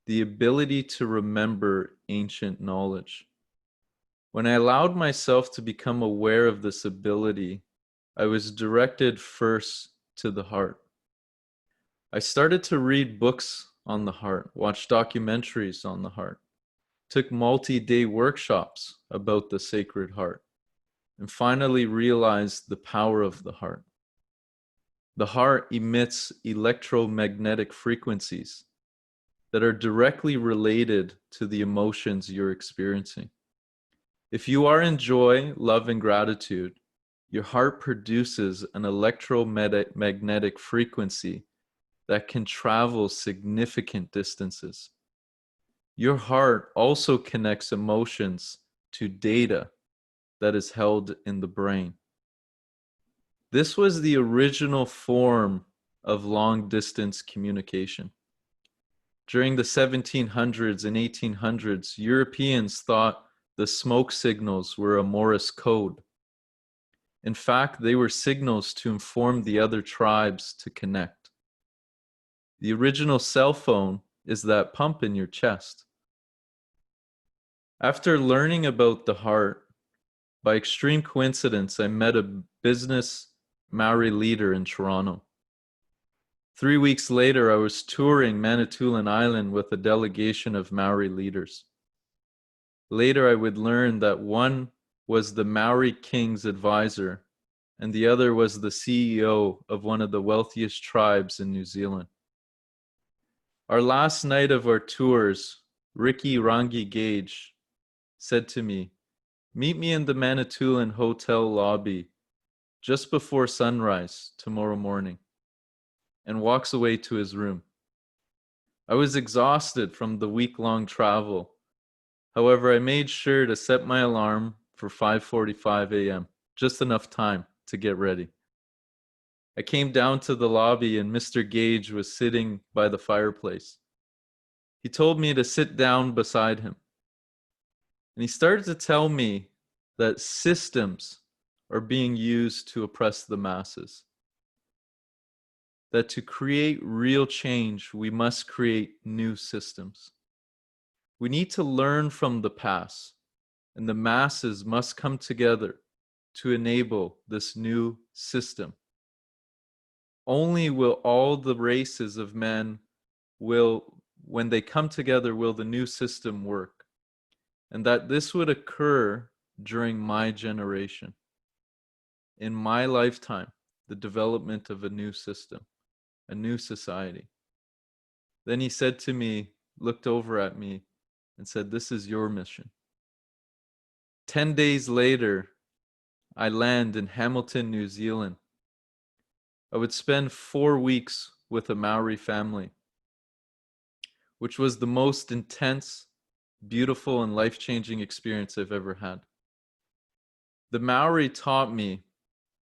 the ability to remember ancient knowledge. When I allowed myself to become aware of this ability, I was directed first to the heart. I started to read books on the heart, watch documentaries on the heart, took multi-day workshops about the Sacred Heart, and finally realized the power of the heart. The heart emits electromagnetic frequencies that are directly related to the emotions you're experiencing. If you are in joy, love, and gratitude, your heart produces an electromagnetic frequency that can travel significant distances. Your heart also connects emotions to data that is held in the brain. This was the original form of long-distance communication. During the 1700s and 1800s, Europeans thought the smoke signals were a Morse code. In fact, they were signals to inform the other tribes to connect. The original cell phone is that pump in your chest. After learning about the heart, by extreme coincidence, I met a business Maori leader in Toronto. 3 weeks later, I was touring Manitoulin Island with a delegation of Maori leaders. Later, I would learn that one was the Maori king's advisor, and the other was the CEO of one of the wealthiest tribes in New Zealand. Our last night of our tours, Ricky Rangi Gage said to me, "Meet me in the Manitoulin hotel lobby just before sunrise tomorrow morning," and walks away to his room. I was exhausted from the week-long travel. However, I made sure to set my alarm for 5:45 a.m., just enough time to get ready. I came down to the lobby and Mr. Gage was sitting by the fireplace. He told me to sit down beside him. And he started to tell me that systems are being used to oppress the masses. That to create real change, we must create new systems. We need to learn from the past, and the masses must come together to enable this new system. Only will all the races of men when they come together, will the new system work. And that this would occur during my generation. In my lifetime, the development of a new system, a new society. Then he said to me, looked over at me and said, "This is your mission." 10 days later, I land in Hamilton, New Zealand. I would spend 4 weeks with a Maori family, which was the most intense, beautiful, and life-changing experience I've ever had. The Maori taught me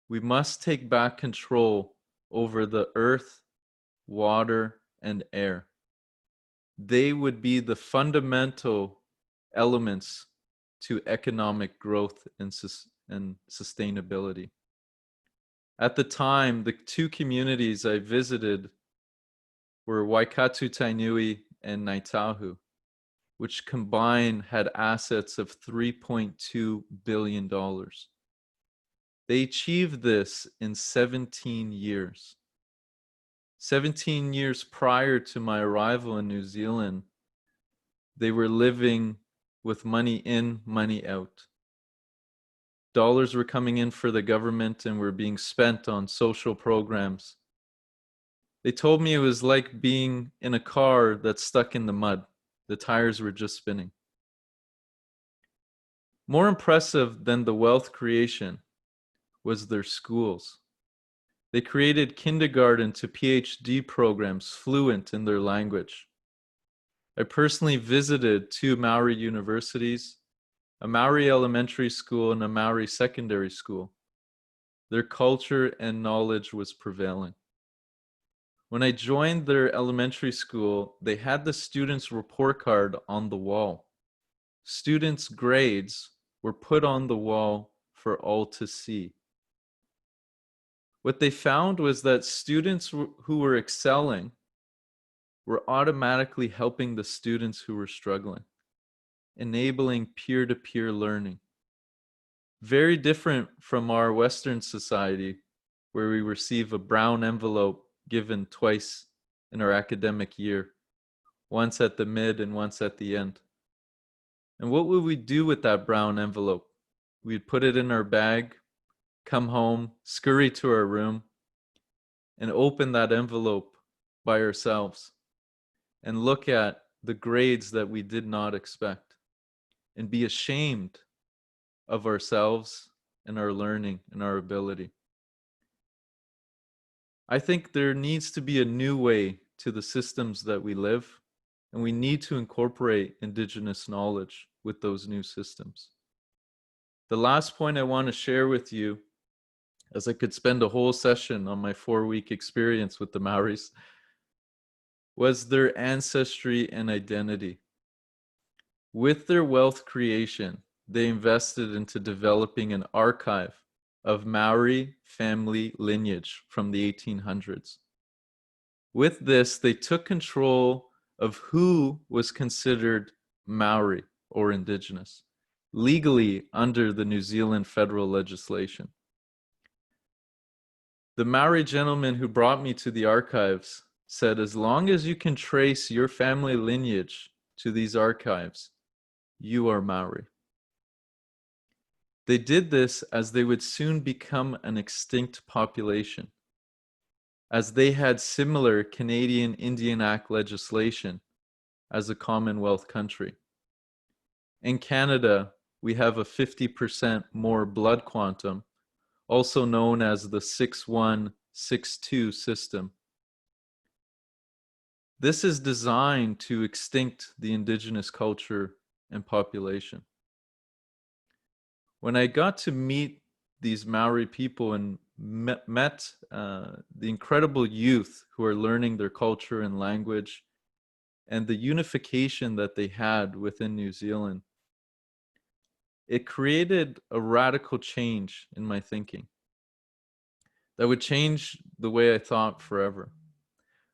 we must take back control over the earth, water, and air. They would be the fundamental elements to economic growth and sustainability. At the time, the two communities I visited were Waikatu Tainui and Naitahu, which combined had assets of $3.2 billion. They achieved this in 17 years. 17 years prior to my arrival in New Zealand, they were living with money in, money out. Dollars were coming in for the government and were being spent on social programs. They told me it was like being in a car that's stuck in the mud. The tires were just spinning. More impressive than the wealth creation was their schools. They created kindergarten to PhD programs fluent in their language. I personally visited 2 Maori universities, a Maori elementary school and a Maori secondary school. Their culture and knowledge was prevailing. When I joined their elementary school, they had the students' report card on the wall. Students' grades were put on the wall for all to see. What they found was that students who were excelling were automatically helping the students who were struggling, enabling peer-to-peer learning. Very different from our Western society, where we receive a brown envelope given twice in our academic year, once at the mid and once at the end. And what would we do with that brown envelope? We'd put it in our bag, come home, scurry to our room, and open that envelope by ourselves and look at the grades that we did not expect and be ashamed of ourselves and our learning and our ability. I think there needs to be a new way to the systems that we live, and we need to incorporate Indigenous knowledge with those new systems. The last point I want to share with you, as I could spend a whole session on my 4-week experience with the Maoris, was their ancestry and identity. With their wealth creation, they invested into developing an archive of Maori family lineage from the 1800s. With this, they took control of who was considered Maori or Indigenous, legally under the New Zealand federal legislation. The Maori gentleman who brought me to the archives said, as long as you can trace your family lineage to these archives, you are Maori. They did this as they would soon become an extinct population, as they had similar Canadian Indian Act legislation as a Commonwealth country. In Canada, we have a 50% more blood quantum, also known as the 6162 system. This is designed to extinct the Indigenous culture and population. When I got to meet these Maori people and met the incredible youth who are learning their culture and language and the unification that they had within New Zealand, it created a radical change in my thinking that would change the way I thought forever.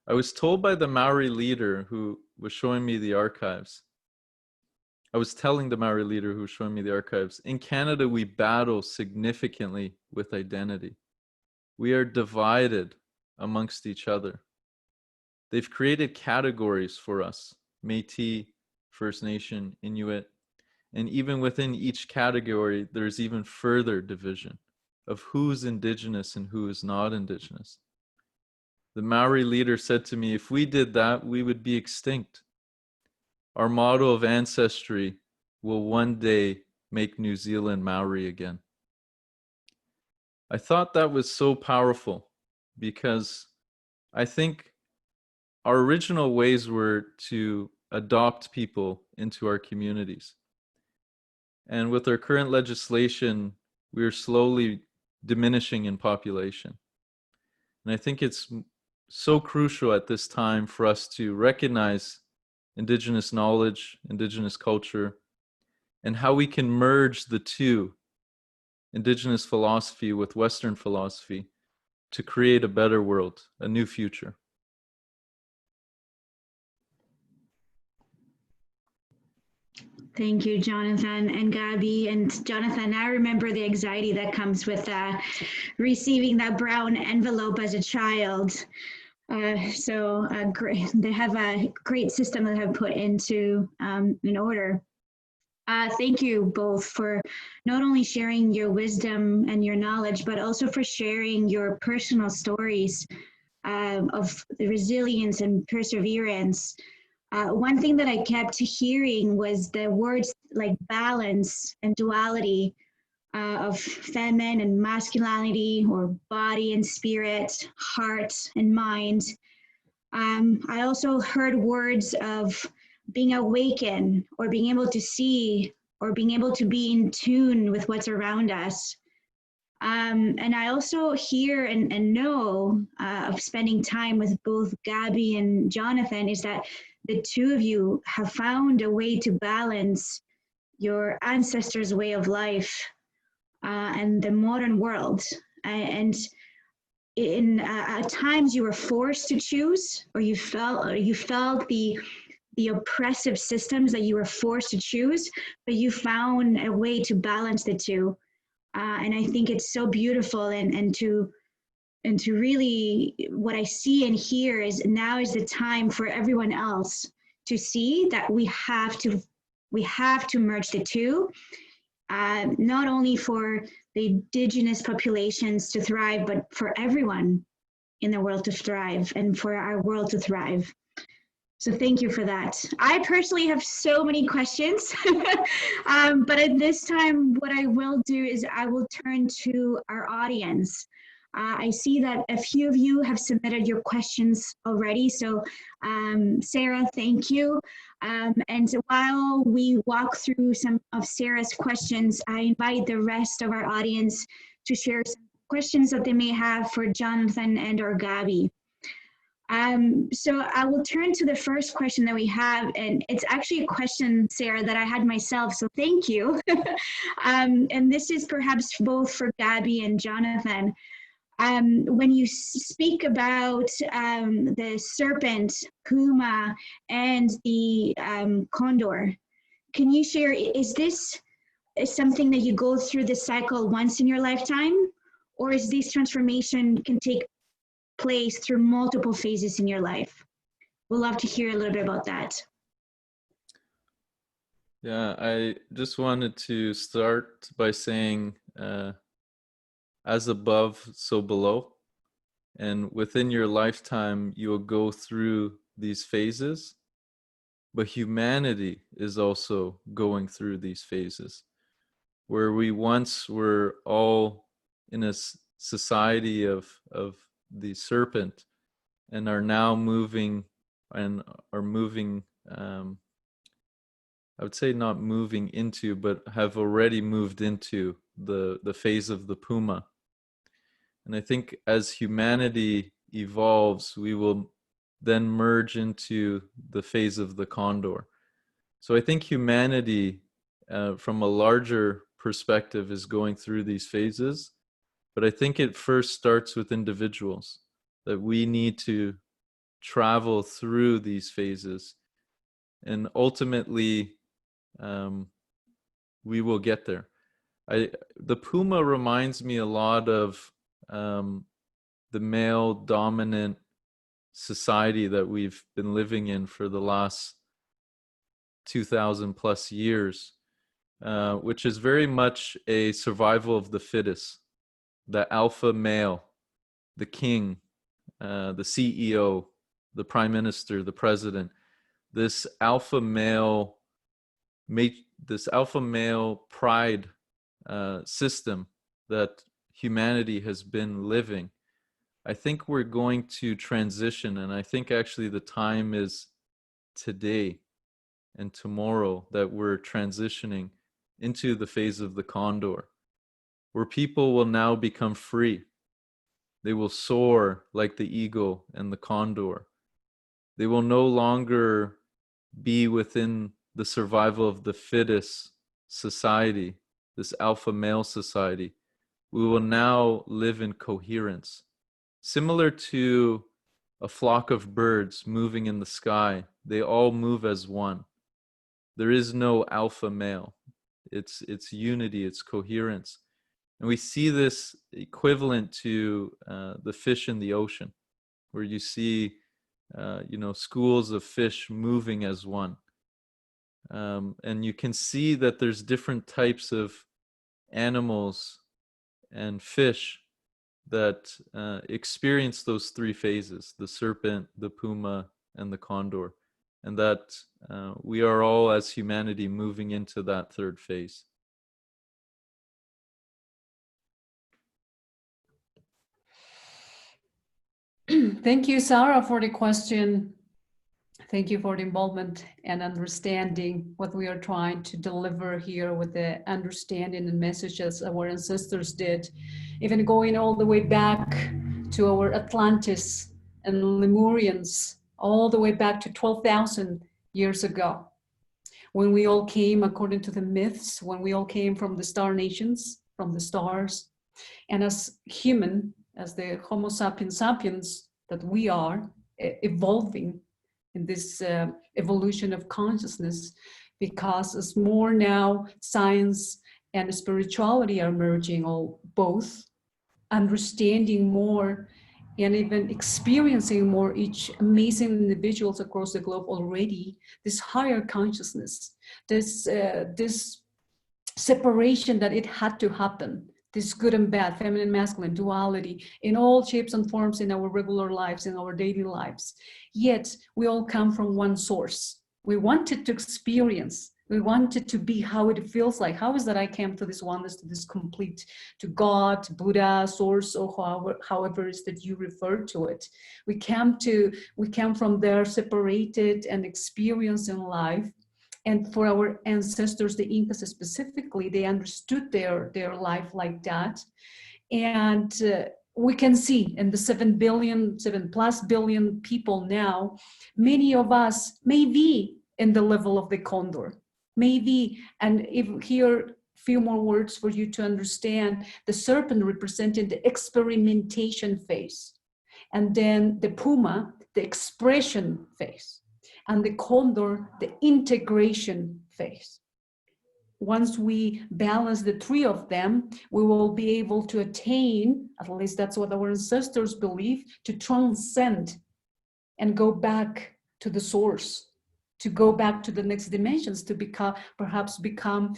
I was told by the Maori leader who was showing me the archives, I was telling the Maori leader who was showing me the archives, in Canada, we battle significantly with identity. We are divided amongst each other. They've created categories for us, Métis, First Nation, Inuit, and even within each category, there's even further division of who's Indigenous and who is not Indigenous. The Maori leader said to me, if we did that, we would be extinct. Our motto of ancestry will one day make New Zealand Maori again. I thought that was so powerful because I think our original ways were to adopt people into our communities. And with our current legislation, we are slowly diminishing in population. And I think it's so crucial at this time for us to recognize Indigenous knowledge, Indigenous culture, and how we can merge the two, Indigenous philosophy with Western philosophy, to create a better world, a new future. Thank you, Jonathon and Gaby. And Jonathon, I remember the anxiety that comes with receiving that brown envelope as a child. Great, they have a great system that have put into in order. Thank you both for not only sharing your wisdom and your knowledge, but also for sharing your personal stories of the resilience and perseverance. One thing that I kept hearing was the words like balance and duality of feminine and masculinity, or body and spirit, heart and mind. I also heard words of being awakened, or being able to see, or being able to be in tune with what's around us. And I also hear and know of spending time with both Gaby and Jonathon is that the two of you have found a way to balance your ancestors' way of life and the modern world. And at times you were forced to choose, or you felt the oppressive systems that you were forced to choose, but you found a way to balance the two. And I think it's so beautiful, and to really, what I see and hear is now is the time for everyone else to see that we have to merge the two, not only for the Indigenous populations to thrive, but for everyone in the world to thrive, and for our world to thrive. So thank you for that. I personally have so many questions, but at this time, what I will do is I will turn to our audience. I see that a few of you have submitted your questions already. So Sarah, thank you. And while we walk through some of Sarah's questions, I invite the rest of our audience to share some questions that they may have for Jonathon and or Gaby. So I will turn to the first question that we have, and it's actually a question, Sarah, that I had myself, so thank you. And this is perhaps both for Gaby and Jonathon. when you speak about the serpent, puma, and the condor, can you share, is this something that you go through the cycle once in your lifetime, or is this transformation can take place through multiple phases in your life? We'd love to hear a little bit about that. Yeah, I just wanted to start by saying, as above, so below. And within your lifetime, you will go through these phases, but humanity is also going through these phases, where we once were all in a society of the serpent and are now moving and are moving, I would say not moving into, but have already moved into the phase of the puma. And I think as humanity evolves, we will then merge into the phase of the condor. So I think humanity, from a larger perspective, is going through these phases. But I think it first starts with individuals, that we need to travel through these phases. And ultimately, we will get there. The puma reminds me a lot of the male dominant society that we've been living in for the last 2,000 plus years, which is very much a survival of the fittest. The alpha male, the king, the CEO, the prime minister, the president, this alpha male pride system that humanity has been living. I think we're going to transition, and I think actually the time is today and tomorrow that we're transitioning into the phase of the condor, where people will now become free. They will soar like the eagle and the condor. They will no longer be within the survival of the fittest society, this alpha male society. We will now live in coherence. Similar to a flock of birds moving in the sky, they all move as one. There is no alpha male. It's unity, it's coherence. And we see this equivalent to the fish in the ocean, where you see schools of fish moving as one. And you can see that there's different types of animals and fish that experience those three phases: the serpent, the puma, and the condor. And that we are all, as humanity, moving into that third phase. Thank you, Sarah, for the question. Thank you for the involvement and understanding what we are trying to deliver here with the understanding and messages our ancestors did, even going all the way back to our Atlantis and Lemurians, all the way back to 12,000 years ago, when we all came, according to the myths, when we all came from the star nations, from the stars, and as human, as the Homo sapiens sapiens that we are, evolving in this evolution of consciousness, because as more now science and spirituality are merging, all both understanding more and even experiencing more each amazing individuals across the globe already, this higher consciousness, this separation that it had to happen, this good and bad, feminine, masculine, duality, in all shapes and forms in our regular lives, in our daily lives. Yet we all come from one source. We wanted to experience, we wanted to be how it feels like. How is that I came to this oneness, to this complete, to God, to Buddha, source, or however it is that you refer to it. We came from there separated and experiencing life. And for our ancestors, the Incas specifically, they understood their life like that. And we can see in the 7+ billion people now, many of us may be in the level of the condor, maybe, and if here few more words for you to understand. The serpent representing the experimentation phase, and then the puma, the expression phase, and the condor, the integration phase. Once we balance the three of them, we will be able to attain, at least that's what our ancestors believe, to transcend and go back to the source, to go back to the next dimensions, to perhaps become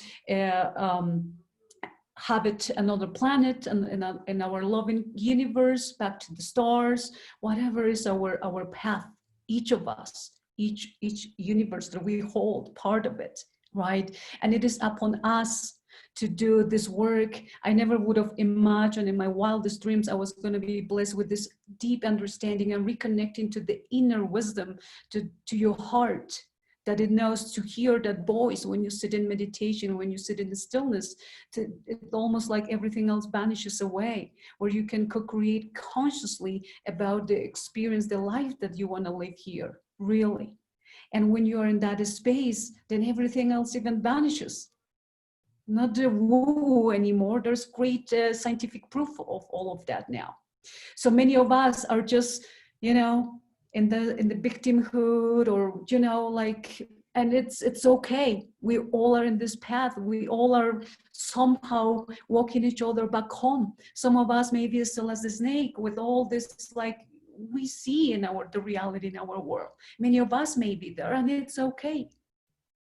habit another planet in our loving universe, back to the stars, whatever is our path, each of us, each universe that we hold, part of it, right? And it is upon us to do this work. I never would have imagined in my wildest dreams I was going to be blessed with this deep understanding and reconnecting to the inner wisdom, to your heart, that it knows to hear that voice when you sit in meditation, when you sit in the stillness. It's almost like everything else vanishes away, where you can co-create consciously about the experience, the life that you want to live here, really. And when you are in that space, then everything else even vanishes. Not the woo anymore. There's great scientific proof of all of that now. So many of us are just, you know, in the victimhood, or, you know, like, and it's okay. We all are in this path. We all are somehow walking each other back home. Some of us maybe still as the snake with all this, like, we see in the reality in our world. Many of us may be there, and it's okay.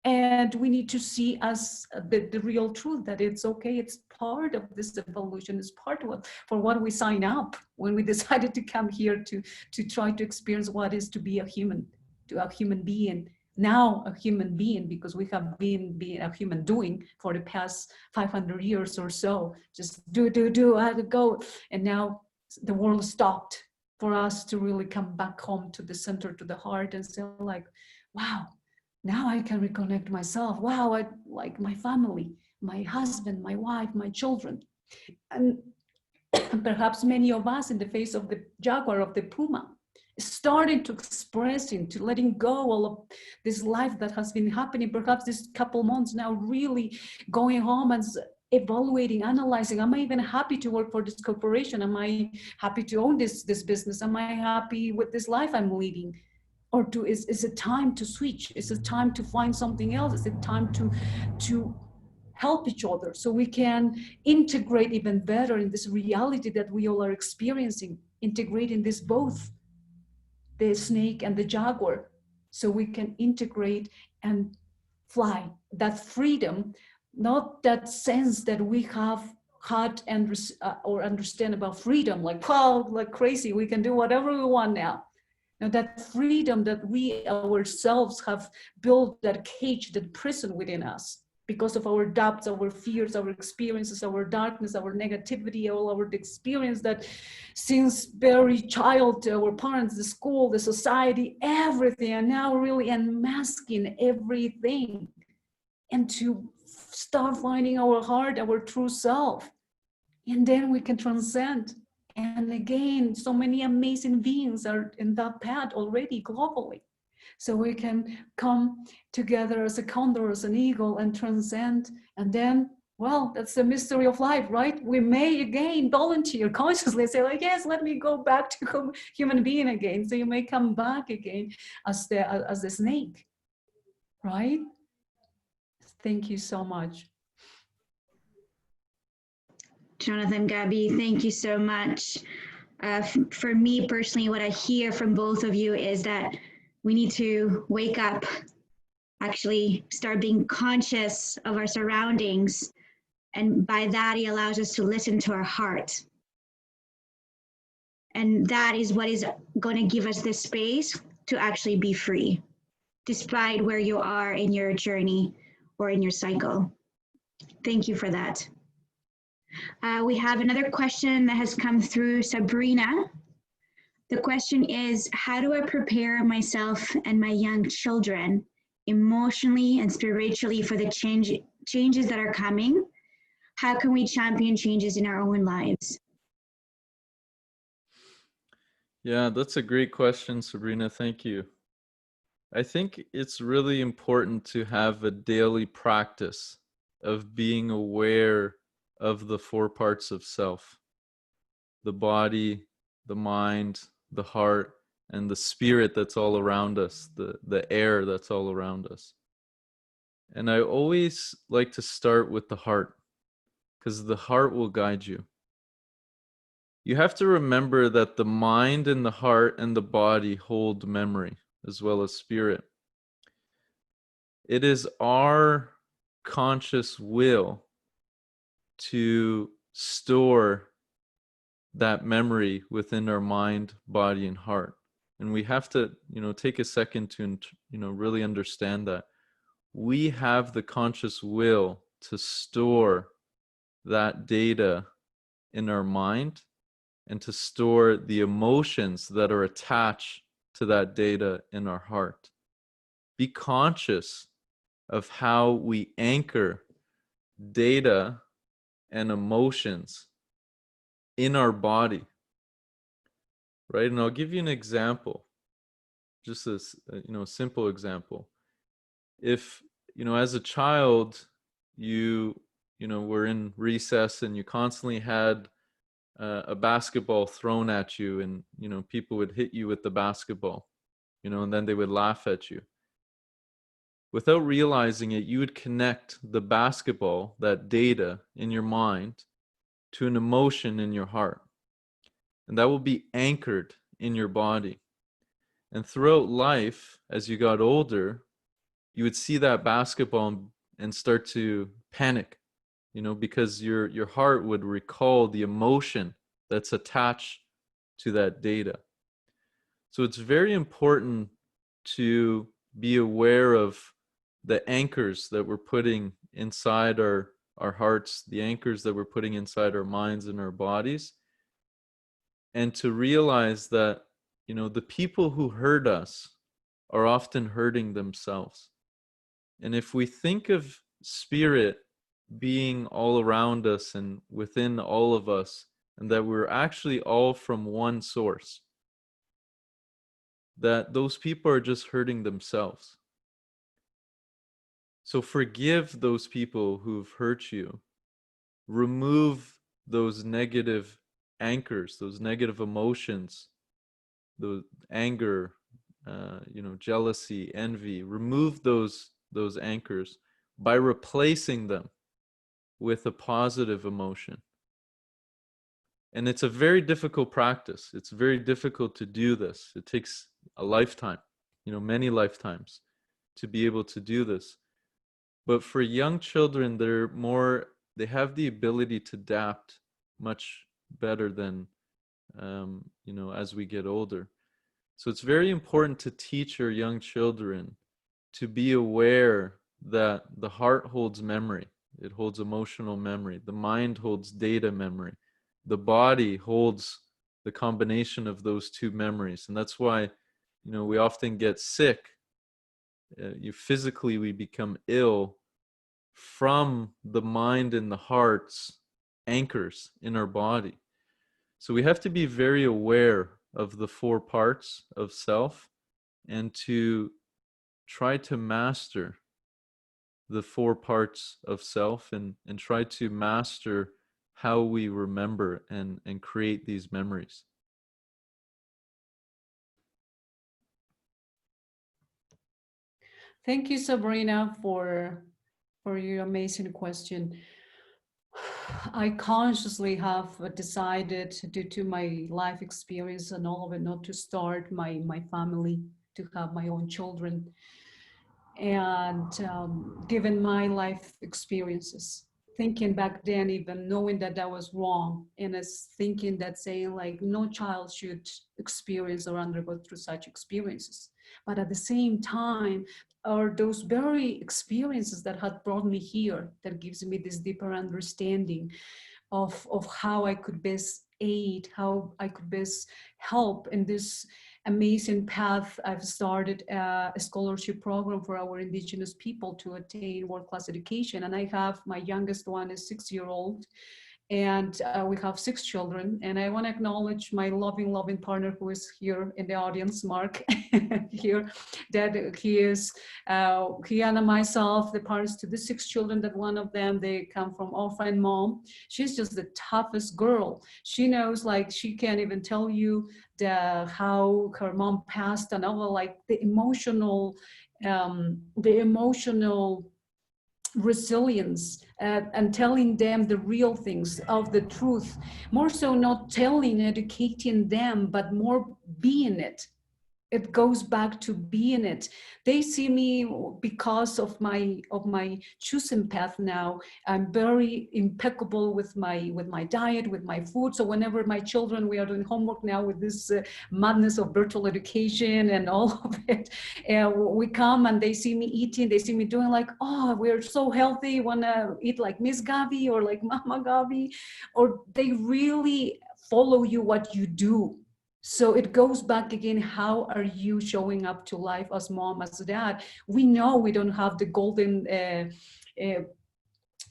And we need to see as the real truth, that it's okay. It's part of this evolution. It's part of for what we sign up when we decided to come here to try to experience what is to be a human being. Now a human being, because we have been a human doing for the past 500 years or so. Just do, I had to go. And now the world stopped for us to really come back home to the center, to the heart, and say, like, wow, now I can reconnect myself. Wow, I like my family, my husband, my wife, my children. And perhaps many of us in the face of the jaguar, of the puma, starting to expressing, to letting go all of this life that has been happening, perhaps this couple months now, really going home and evaluating, analyzing, am I even happy to work for this corporation? Am I happy to own this business? Am I happy with this life I'm leading? Or is it time to switch? Is it time to find something else? Is it time to help each other so we can integrate even better in this reality that we all are experiencing, integrating this both, the snake and the jaguar, so we can integrate and fly. That freedom, not that sense that we have had and or understand about freedom, like, well, like crazy, we can do whatever we want now. Now that freedom that we ourselves have built, that cage, that prison within us, because of our doubts, our fears, our experiences, our darkness, our negativity, all our experience that since very child, our parents, the school, the society, everything, and now really unmasking everything, and to start finding our heart, our true self. And then we can transcend. And again, so many amazing beings are in that path already globally. So we can come together as a condor, as an eagle, and transcend. And then, well, that's the mystery of life, right? We may again volunteer consciously, say, like, yes, let me go back to human being again. So you may come back again as the snake, right? Thank you so much. Jonathon, Gaby, thank you so much. For me personally, what I hear from both of you is that we need to wake up, actually start being conscious of our surroundings. And by that, it allows us to listen to our heart. And that is what is going to give us the space to actually be free, despite where you are in your journey or in your cycle. Thank you for that. We have another question that has come through Sabrina. The question is, how do I prepare myself and my young children emotionally and spiritually for the changes that are coming? How can we champion changes in our own lives? Yeah, that's a great question, Sabrina. Thank you. I think it's really important to have a daily practice of being aware of the four parts of self: the body, the mind, the heart, and the spirit that's all around us, the air that's all around us. And I always like to start with the heart, because the heart will guide you. You have to remember that the mind and the heart and the body hold memory as well as spirit. It is our conscious will to store that memory within our mind, body, and heart. And we have to, take a second to, really understand that. We have the conscious will to store that data in our mind and to store the emotions that are attached to that data in our heart. Be conscious of how we anchor data and emotions in our body, right? And I'll give you an example, just a simple example. If, as a child, you were in recess and you constantly had a basketball thrown at you, and, people would hit you with the basketball, and then they would laugh at you. Without realizing it, you would connect the basketball, that data in your mind, to an emotion in your heart. And that will be anchored in your body. And throughout life, as you got older, you would see that basketball and start to panic, because your heart would recall the emotion that's attached to that data. So it's very important to be aware of the anchors that we're putting inside our hearts, the anchors that we're putting inside our minds and our bodies, and to realize that, the people who hurt us are often hurting themselves. And if we think of spirit being all around us and within all of us, and that we're actually all from one source, that those people are just hurting themselves. So forgive those people who've hurt you. Remove those negative anchors, those negative emotions, the anger, jealousy, envy. Remove those anchors by replacing them with a positive emotion. And it's a very difficult practice. It's very difficult to do this. It takes a lifetime, many lifetimes to be able to do this. But for young children, they have the ability to adapt much better than, as we get older. So it's very important to teach our young children to be aware that the heart holds memory. It holds emotional memory. The mind holds data memory. The body holds the combination of those two memories. And that's why, we often get sick. Physically, we become ill from the mind and the heart's anchors in our body. So we have to be very aware of the four parts of self and to try to master the four parts of self and try to master how we remember and create these memories. Thank you, Sabrina, for your amazing question. I consciously have decided, due to my life experience and all of it, not to start my family, to have my own children. And given my life experiences, thinking back then, even knowing that that was wrong, and as thinking that saying like no child should experience or undergo through such experiences. But at the same time, are those very experiences that had brought me here, that gives me this deeper understanding of how I could best aid, how I could best help in this amazing path. I've started a scholarship program for our Indigenous people to attain world-class education. And I have, my youngest one is 6-year-old, And we have 6 children. And I want to acknowledge my loving partner who is here in the audience, Mark, here, that he and myself, the parents to the 6 children, that one of them, they come from orphan mom. She's just the toughest girl. She knows, like, she can't even tell you how her mom passed, and all, like the emotional resilience, and telling them the real things of the truth, more so not telling, educating them, but more being it. It goes back to being it. They see me because of my choosing path now. I'm very impeccable with my diet, with my food. So whenever my children, we are doing homework now with this madness of virtual education and all of it, we come and they see me eating, they see me doing like, oh, we're so healthy, wanna eat like Miss Gaby or like Mama Gaby, or they really follow you what you do. So it goes back again, how are you showing up to life as mom, as dad? We know we don't have the golden,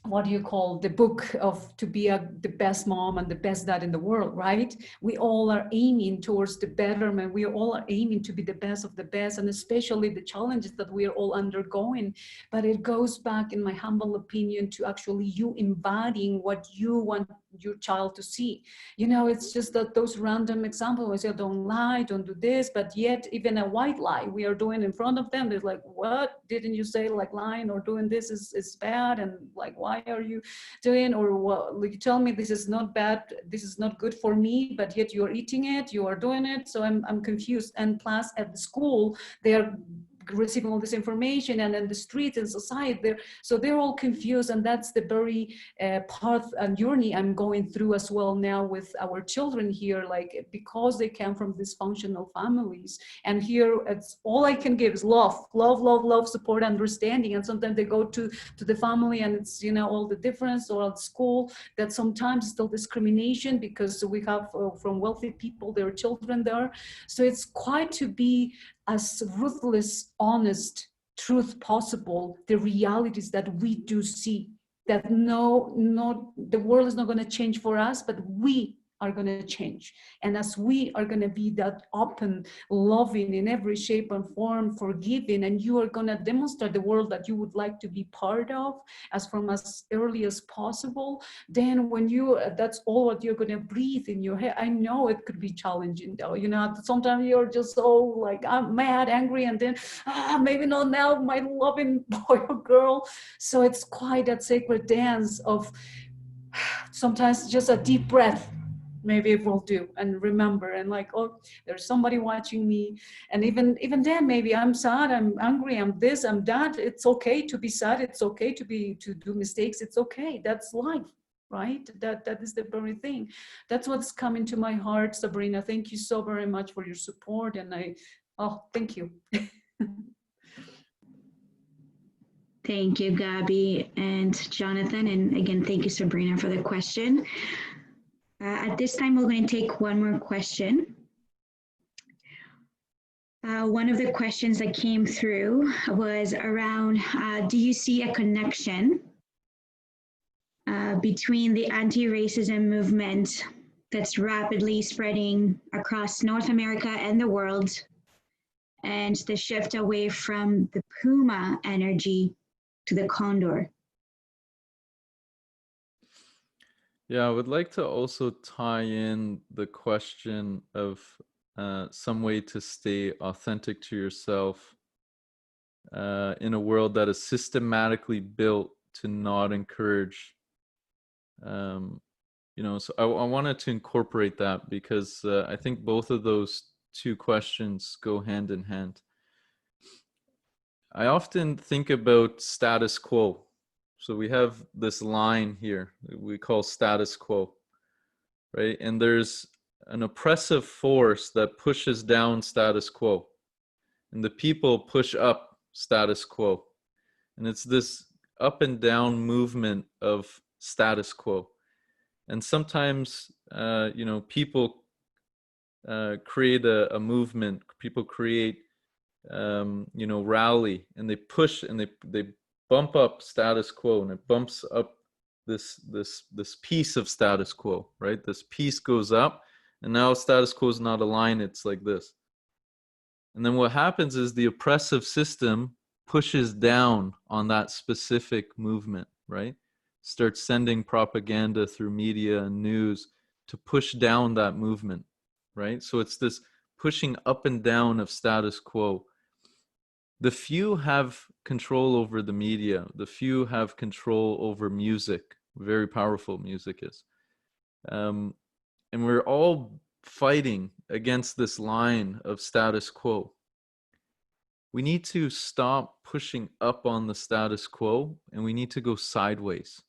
what do you call, the book of to be the best mom and the best dad in the world, right? We all are aiming towards the betterment. We all are aiming to be the best of the best, and especially the challenges that we are all undergoing. But it goes back, in my humble opinion, to actually you embodying what you want your child to see. You know, it's just that those random examples, I say, don't lie, don't do this, but yet even a white lie we are doing in front of them, they're like, what, didn't you say, like lying or doing this is bad, and like, why are you doing, or what, you tell me this is not bad, this is not good for me, but yet you're eating it, you are doing it. So I'm confused. And plus at the school, they are receiving all this information, and in the streets and society, so they're all confused. And that's the very path and journey I'm going through as well now with our children here, like, because they come from dysfunctional families. And here it's all I can give is love, support, understanding. And sometimes they go to the family and it's, you know, all the difference, or at school that sometimes still discrimination, because we have from wealthy people, their children there. So it's quite to be as ruthless, honest, truth possible, the realities that we do see, that the world is not going to change for us, but we are going to change. And as we are going to be that open, loving in every shape and form, forgiving, and you are going to demonstrate the world that you would like to be part of as from as early as possible, then when that's all what you're going to breathe in your head. I know it could be challenging though, you know, sometimes you're just so like, I'm mad, angry, and then maybe not now, my loving boy or girl. So it's quite that sacred dance of sometimes just a deep breath. Maybe it will do, and remember, and like, oh, there's somebody watching me. And even then, maybe I'm sad, I'm angry, I'm this, I'm that. It's okay to be sad. It's okay to do mistakes. It's okay. That's life, right? That is the very thing. That's what's coming to my heart, Sabrina. Thank you so very much for your support, and thank you. Thank you, Gaby and Jonathan. And again, thank you, Sabrina, for the question. At this time, we're going to take one more question. One of the questions that came through was around, do you see a connection between the anti-racism movement that's rapidly spreading across North America and the world, and the shift away from the Puma energy to the Condor? Yeah, I would like to also tie in the question of some way to stay authentic to yourself in a world that is systematically built to not encourage. So I wanted to incorporate that because I think both of those two questions go hand in hand. I often think about status quo. So we have this line here that we call status quo, right? And there's an oppressive force that pushes down status quo, and the people push up status quo. And it's this up and down movement of status quo. And sometimes, people create a movement, people create, rally, and they push and they bump up status quo, and it bumps up this piece of status quo, right? This piece goes up, and now status quo is not a line, it's like this. And then what happens is the oppressive system pushes down on that specific movement, right? Starts sending propaganda through media and news to push down that movement, right? So it's this pushing up and down of status quo. The few have control over the media. The few have control over music. Very powerful music is. And we're all fighting against this line of status quo. We need to stop pushing up on the status quo, and we need to go sideways.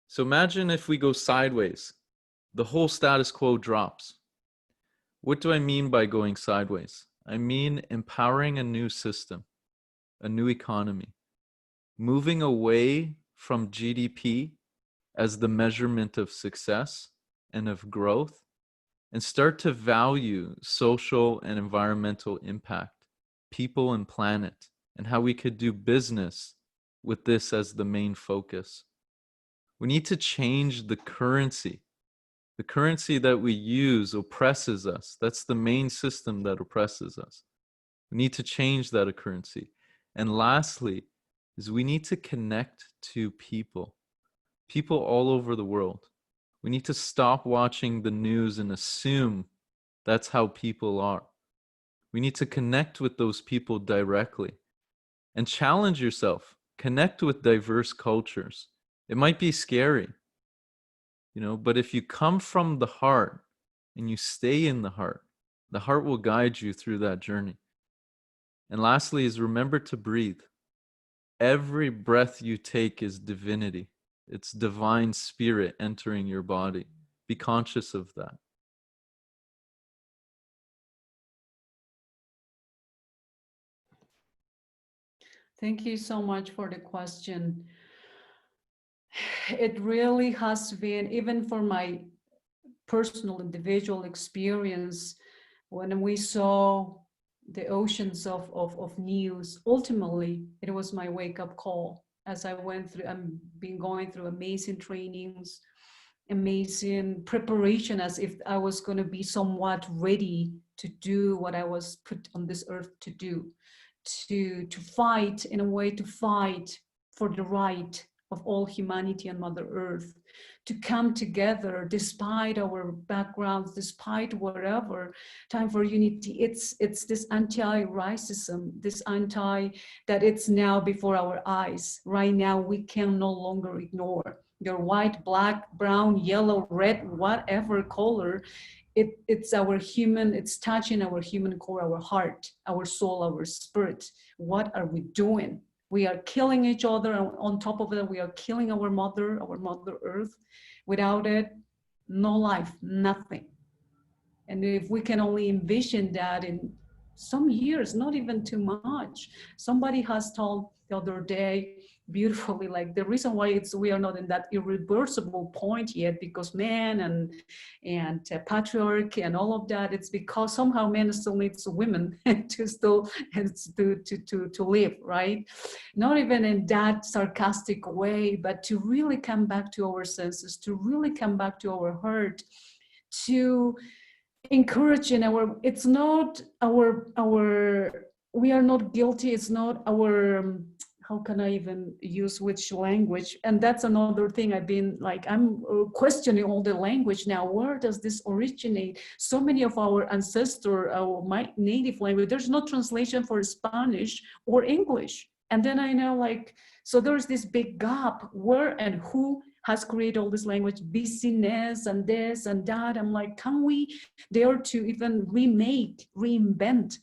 So imagine if we go sideways, the whole status quo drops. What do I mean by going sideways? I mean empowering a new system, a new economy, moving away from GDP as the measurement of success and of growth, and start to value social and environmental impact, people and planet, and how we could do business with this as the main focus. We need to change the currency. The currency that we use oppresses us. That's the main system that oppresses us. We need to change that currency. And lastly, is we need to connect to people all over the world. We need to stop watching the news and assume that's how people are. We need to connect with those people directly and challenge yourself. Connect with diverse cultures. It might be scary, but if you come from the heart and you stay in the heart will guide you through that journey. And lastly is remember to breathe. Every breath you take is divinity. It's divine spirit entering your body. Be conscious of that. Thank you so much for the question. It really has been, even for my personal individual experience, when we saw the oceans of news, ultimately it was my wake-up call as I went through. I've been going through amazing trainings, amazing preparation, as if I was going to be somewhat ready to do what I was put on this earth to do, to fight, in a way, to fight for the right of all humanity and Mother Earth, to come together despite our backgrounds, despite whatever. Time for unity. It's this anti-racism, this that it's now before our eyes. Right now, we can no longer ignore. You're white, black, brown, yellow, red, whatever color. It's our human, it's touching our human core, our heart, our soul, our spirit. What are we doing? We are killing each other. On top of that, we are killing our mother Earth. Without it, no life, nothing. And if we can only envision that in some years, not even too much. Somebody has told the other day beautifully, like the reason why we are not in that irreversible point yet, because man and patriarchy and all of that, it's because somehow men still needs women to live, right? Not even in that sarcastic way, but to really come back to our senses, to really come back to our heart, to encourage in our, it's not our, we are not guilty, it's not our, how can I even use which language? And that's another thing I've been like, I'm questioning all the language now. Where does this originate? So many of our ancestors, my native language, there's no translation for Spanish or English. And then I know, like, so there's this big gap. Where and who has created all this language, busyness and this and that? I'm like, can we dare to even reinvent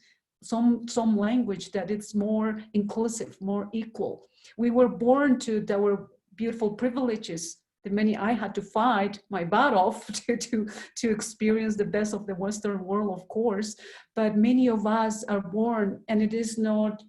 some language that it's more inclusive, more equal? We were born to our beautiful privileges. The many I had to fight my butt off to experience the best of the Western world, of course. But many of us are born, and it is not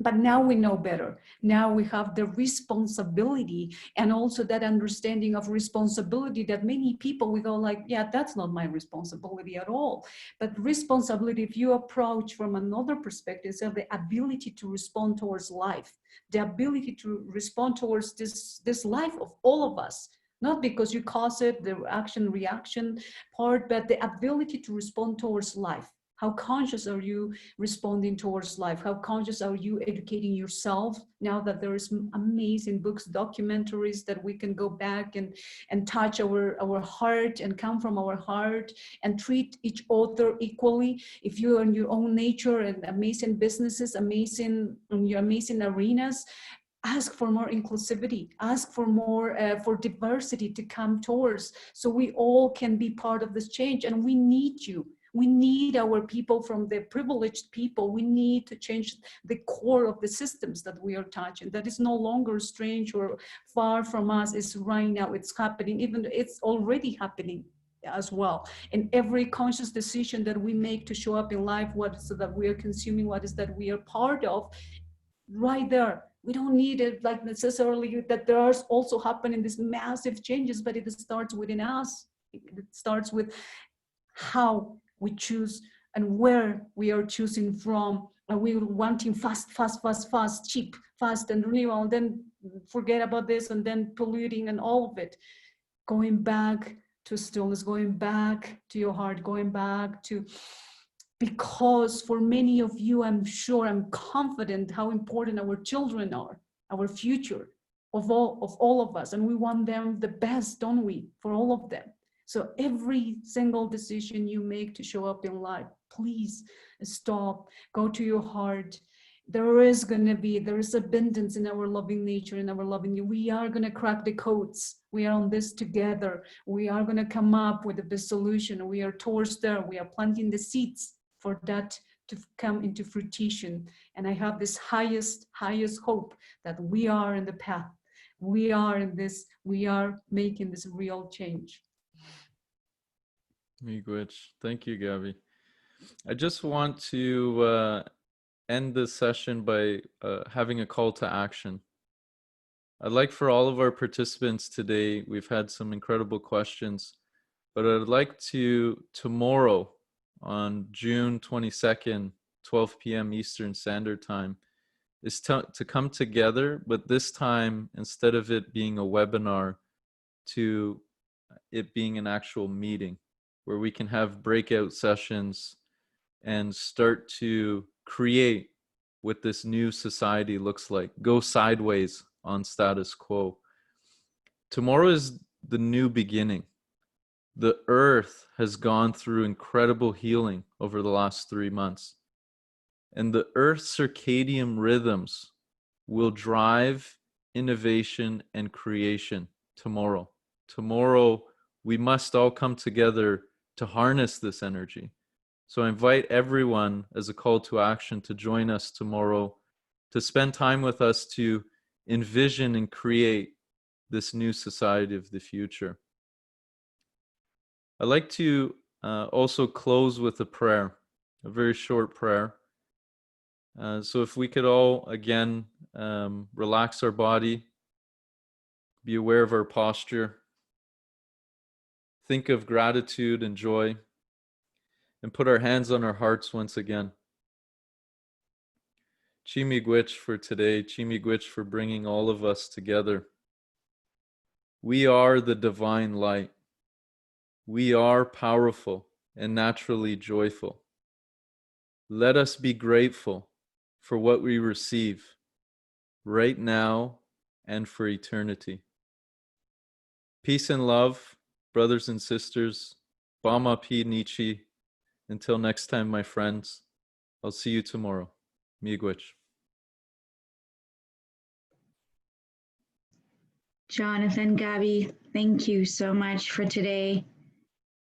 But now we know better. Now we have the responsibility, and also that understanding of responsibility that many people, we go like, yeah, that's not my responsibility at all. But responsibility, if you approach from another perspective, is the ability to respond towards life, the ability to respond towards this life of all of us. Not because you cause it, the action reaction part, but the ability to respond towards life. How conscious are you responding towards life? How conscious are you educating yourself now that there is amazing books, documentaries that we can go back and touch our heart and come from our heart and treat each other equally? If you're in your own nature and amazing businesses, amazing in your amazing arenas, ask for more inclusivity, ask for more for diversity to come towards, so we all can be part of this change. And we need you. We need our people from the privileged people. We need to change the core of the systems that we are touching. That is no longer strange or far from us. It's right now, it's happening, even it's already happening as well. And every conscious decision that we make to show up in life, what is that we are consuming, what is that we are part of, right there. We don't need it like necessarily that there are also happening these massive changes, but it starts within us. It starts with how we choose and where we are choosing from. Are we wanting fast, cheap, fast and renewal, and then forget about this, and then polluting and all of it? Going back to stillness, going back to your heart, going back to, because for many of you, I'm sure, I'm confident how important our children are, our future of all of us, and we want them the best, don't we, for all of them. So every single decision you make to show up in life, please stop, go to your heart. There is abundance in our loving nature, in our loving. We are going to crack the codes. We are on this together. We are going to come up with the best solution. We are towards there. We are planting the seeds for that to come into fruition. And I have this highest hope that we are in the path. We are in this, we are making this real change. Miigwech. Thank you, Gaby. I just want to end this session by having a call to action. I'd like for all of our participants today, we've had some incredible questions, but I'd like to tomorrow on June 22nd, 12 p.m. Eastern Standard Time, is to come together, but this time, instead of it being a webinar, to it being an actual meeting, where we can have breakout sessions and start to create what this new society looks like, go sideways on status quo. Tomorrow is the new beginning. The earth has gone through incredible healing over the last 3 months. And the earth's circadian rhythms will drive innovation and creation tomorrow. Tomorrow, we must all come together to harness this energy. So I invite everyone as a call to action to join us tomorrow, to spend time with us to envision and create this new society of the future. I'd like to also close with a prayer, a very short prayer. So if we could all, again, relax our body, be aware of our posture, think of gratitude and joy, and put our hands on our hearts once again. Chi Miigwech for today, Chi Miigwech for bringing all of us together. We are the divine light. We are powerful and naturally joyful. Let us be grateful for what we receive right now and for eternity. Peace and love, brothers and sisters. Bama Pi Nichi. Until next time, my friends, I'll see you tomorrow. Miigwech. Jonathon, Gaby, thank you so much for today.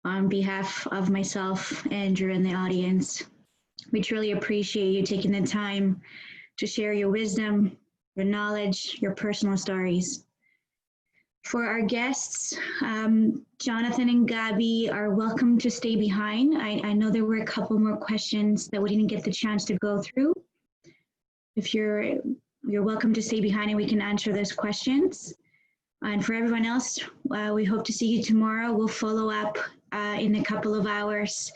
On behalf of myself, Andrew, and the audience, we truly appreciate you taking the time to share your wisdom, your knowledge, your personal stories. For our guests, Jonathon and Gaby are welcome to stay behind. I know there were a couple more questions that we didn't get the chance to go through. If you're welcome to stay behind and we can answer those questions. And for everyone else, we hope to see you tomorrow. We'll follow up in a couple of hours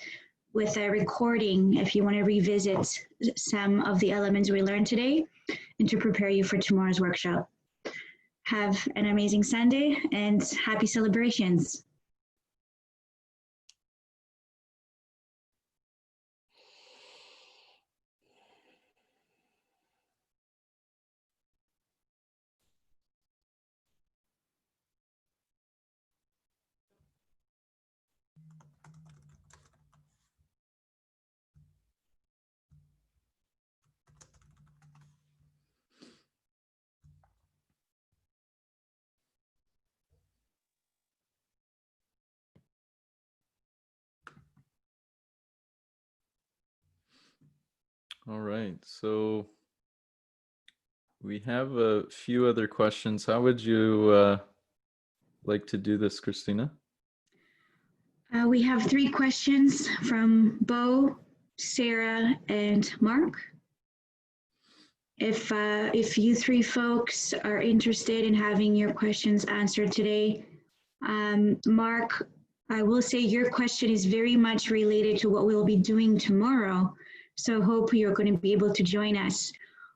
with a recording if you want to revisit some of the elements we learned today and to prepare you for tomorrow's workshop. Have an amazing Sunday and happy celebrations. All right, so we have a few other questions. How would you like to do this, Christina? We have 3 questions from Bo, Sarah, and Mark. If you 3 folks are interested in having your questions answered today, Mark, I will say your question is very much related to what we'll be doing tomorrow. So hope you're going to be able to join us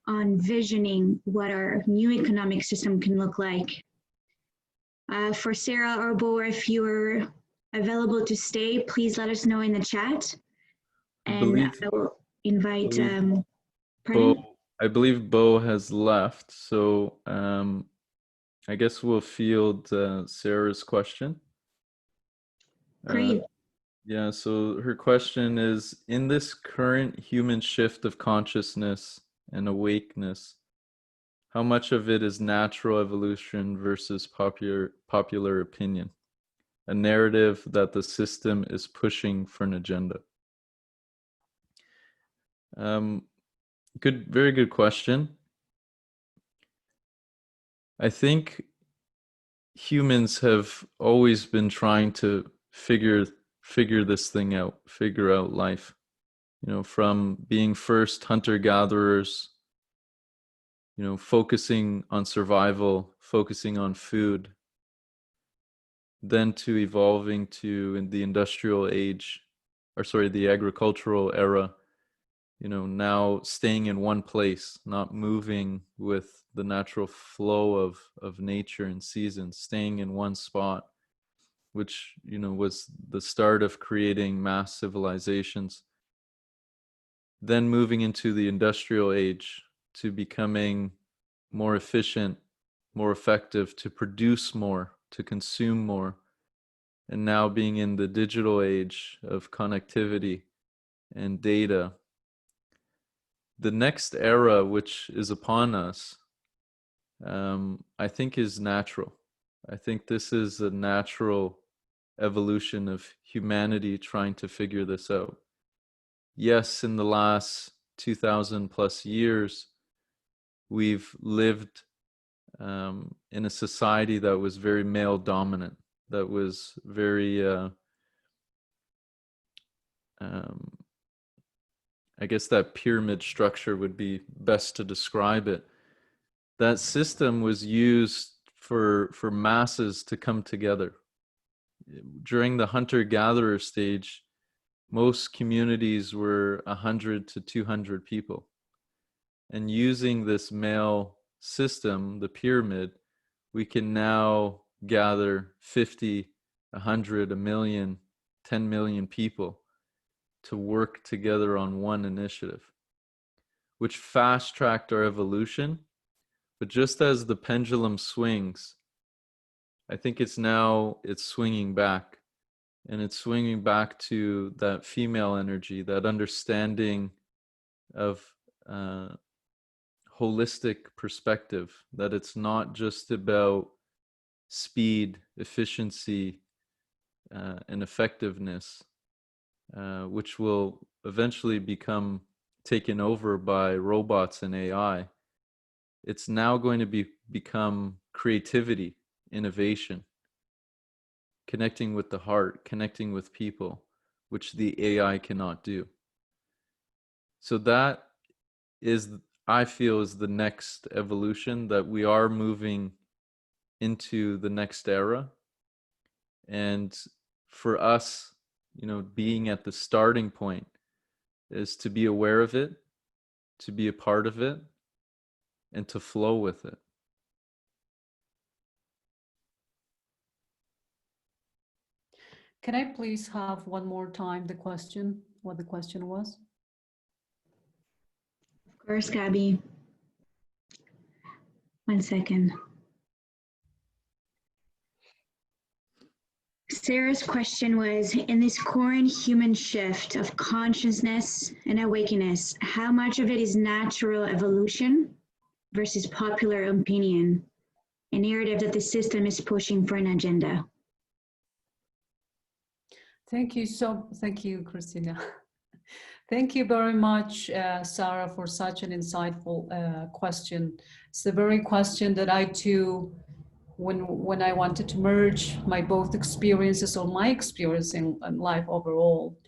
on visioning what our new economic system can look like. For Sarah or Bo, if you're available to stay, please let us know in the chat. And I will invite, pardon? I believe Bo has left, so I guess we'll field Sarah's question. Great. Yeah, so her question is, in this current human shift of consciousness and awakeness, how much of it is natural evolution versus popular opinion? A narrative that the system is pushing for an agenda. Very good question. I think humans have always been trying to figure this thing out, figure out life. You know, from being first hunter-gatherers, you know, focusing on survival, focusing on food, then to evolving to in the industrial age, or sorry, the agricultural era, you know, now staying in one place, not moving with the natural flow of nature and seasons, staying in one spot, which, you know, was the start of creating mass civilizations. Then moving into the industrial age to becoming more efficient, more effective, to produce more, to consume more. And now being in the digital age of connectivity and data. The next era, which is upon us, I think is natural. I think this is a natural evolution of humanity trying to figure this out. Yes, in the last 2,000 plus years, we've lived in a society that was very male dominant, that was very, I guess that pyramid structure would be best to describe it. That system was used for masses to come together. During the hunter-gatherer stage, most communities were 100 to 200 people. And using this male system, the pyramid, we can now gather 50, 100, 1 million, 10 million people to work together on one initiative, which fast-tracked our evolution. But just as the pendulum swings, I think it's swinging back, and it's swinging back to that female energy, that understanding of holistic perspective, that it's not just about speed, efficiency, and effectiveness, which will eventually become taken over by robots and AI. It's now going to become creativity, innovation, connecting with the heart, connecting with people, which the AI cannot do. So that is, I feel is the next evolution, that we are moving into the next era. And for us, you know, being at the starting point is to be aware of it, to be a part of it, and to flow with it. Can I please have one more time the question, what the question was? Of course, Gaby. 1 second. Sarah's question was, in this current human shift of consciousness and awakeness, how much of it is natural evolution versus popular opinion, a narrative that the system is pushing for an agenda? Thank you, Christina. Thank you very much, Sarah, for such an insightful question. It's the very question that I too, when I wanted to merge my both experiences or my experience in life overall,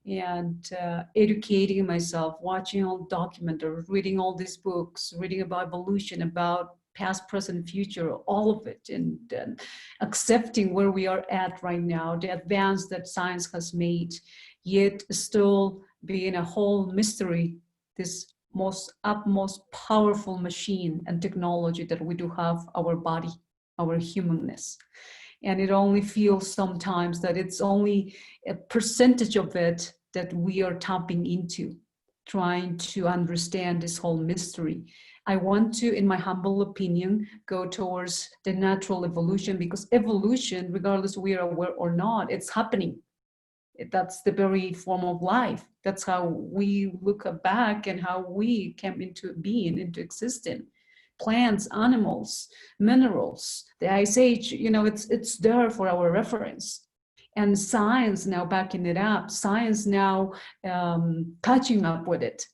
and educating myself, watching all documentaries, reading all these books, reading about evolution, about past, present, future, all of it, and accepting where we are at right now, the advance that science has made, yet still being a whole mystery, this utmost powerful machine and technology that we do have, our body, our humanness. And it only feels sometimes that it's only a percentage of it that we are tapping into, trying to understand this whole mystery. I want to, in my humble opinion, go towards the natural evolution, because evolution, regardless we are aware or not, it's happening. That's the very form of life. That's how we look back and how we came into being, into existence. Plants, animals, minerals, the Ice Age, you know, it's there for our reference. And science now backing it up, science now catching up with it.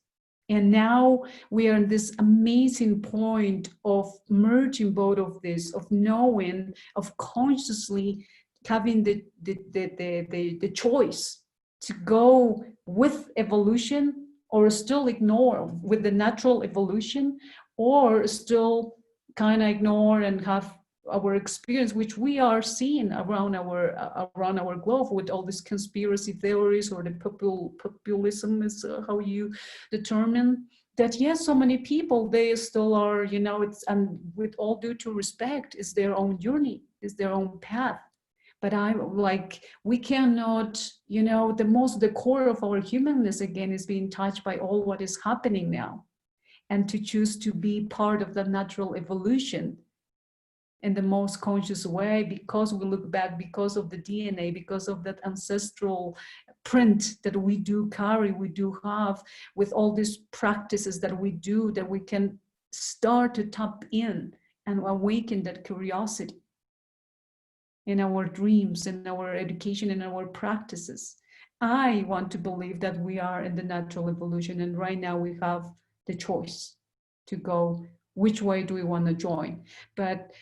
And now we are in this amazing point of merging both of this, of knowing, of consciously having the choice to go with evolution or still ignore with the natural evolution, or still kind of ignore and have our experience, which we are seeing around our globe with all these conspiracy theories, or the populism is how you determine that. Yes, so many people, they still are, you know, it's, and with all due to respect, it's their own journey, it's their own path. But I'm like, we cannot, you know, the core of our humanness again is being touched by all what is happening now. And to choose to be part of the natural evolution in the most conscious way, because we look back, because of the DNA, because of that ancestral print that we do carry, we do have, with all these practices that we do, that we can start to tap in and awaken that curiosity in our dreams, in our education, in our practices. I want to believe that we are in the natural evolution, and right now we have the choice to go, which way do we want to join? But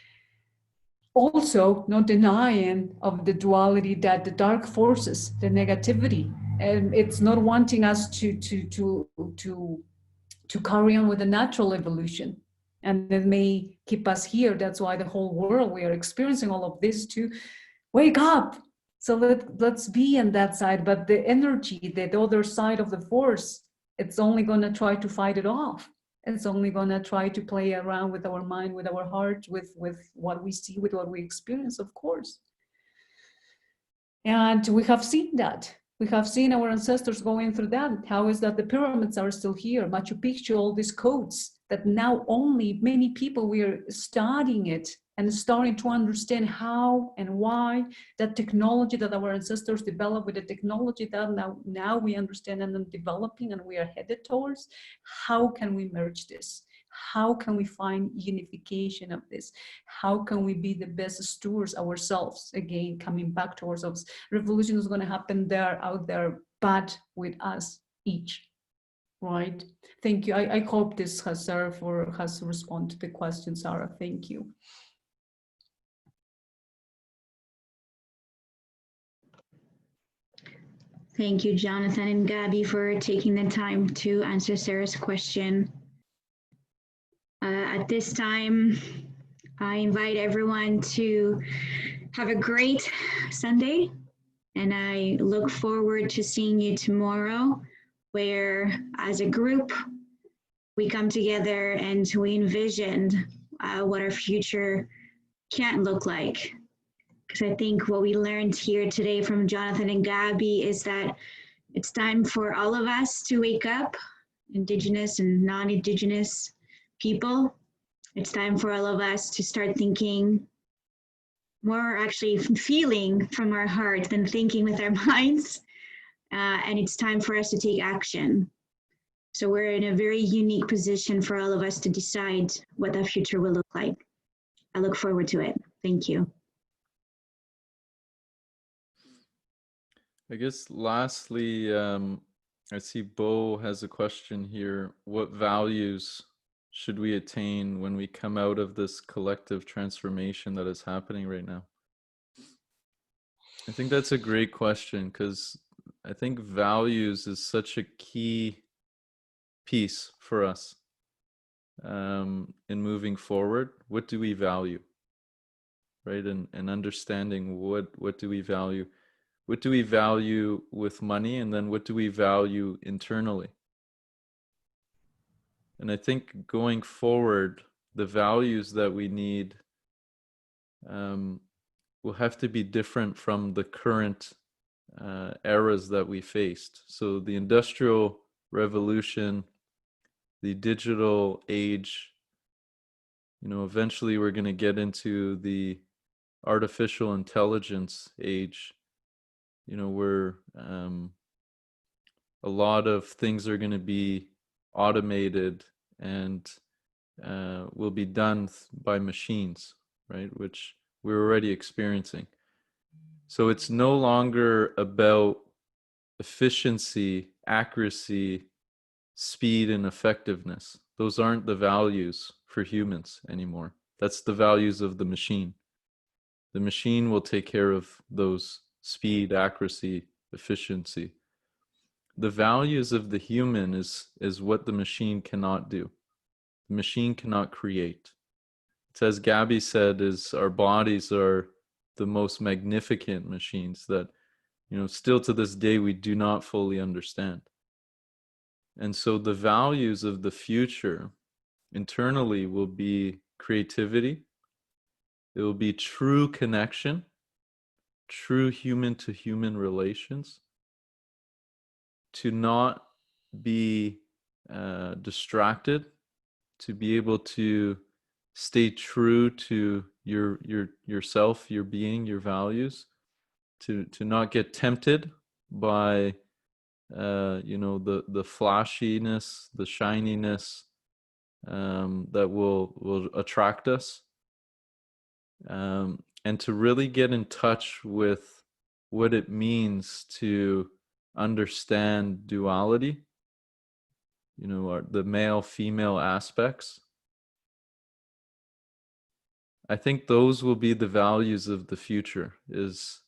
also not denying of the duality, that the dark forces, the negativity, and it's not wanting us to carry on with the natural evolution. And it may keep us here. That's why the whole world, we are experiencing all of this, to wake up. So let's be in that side. But the energy, the other side of the force, it's only going to try to fight it off. It's only going to try to play around with our mind, with our heart, with what we see, with what we experience, of course. And we have seen that. We have seen our ancestors going through that. How is that the pyramids are still here? Machu Picchu, all these codes that now only many people, we are studying it and starting to understand how and why that technology that our ancestors developed, with the technology that now we understand and are developing and we are headed towards. How can we merge this? How can we find unification of this? How can we be the best stewards ourselves? Again, coming back to ourselves. Revolution is going to happen there, out there, but with us each. Right? Thank you. I hope this has served or has responded to the question, Sarah. Thank you. Thank you, Jonathon and Gaby, for taking the time to answer Sarah's question. At this time, I invite everyone to have a great Sunday, and I look forward to seeing you tomorrow, where as a group, we come together and we envision what our future can look like. Because I think what we learned here today from Jonathon and Gaby is that it's time for all of us to wake up, Indigenous and non-Indigenous people. It's time for all of us to start thinking more, actually feeling from our heart than thinking with our minds. And it's time for us to take action. So we're in a very unique position for all of us to decide what that future will look like. I look forward to it. Thank you. I guess lastly, I see Bo has a question here. What values should we attain when we come out of this collective transformation that is happening right now? I think that's a great question, because I think values is such a key piece for us in moving forward. What do we value, right? And understanding what do we value? What do we value with money, and then what do we value internally? And I think going forward, the values that we need will have to be different from the current eras that we faced. So the Industrial Revolution, the digital age, eventually we're going to get into the artificial intelligence age, where a lot of things are going to be automated and will be done by machines, right? Which we're already experiencing. So it's no longer about efficiency, accuracy, speed, and effectiveness. Those aren't the values for humans anymore. That's the values of the machine. The machine will take care of those speed, accuracy, efficiency. The values of the human is what the machine cannot do. The machine cannot create. It's, as Gaby said, is our bodies are the most magnificent machines that, still to this day, we do not fully understand. And so the values of the future internally will be creativity. It will be true connection, true human to human relations, to not be distracted, to be able to stay true to yourself, your being, your values, to not get tempted by the flashiness, the shininess that will attract us, and to really get in touch with what it means to understand duality, the male female aspects. I think those will be the values of the future. Is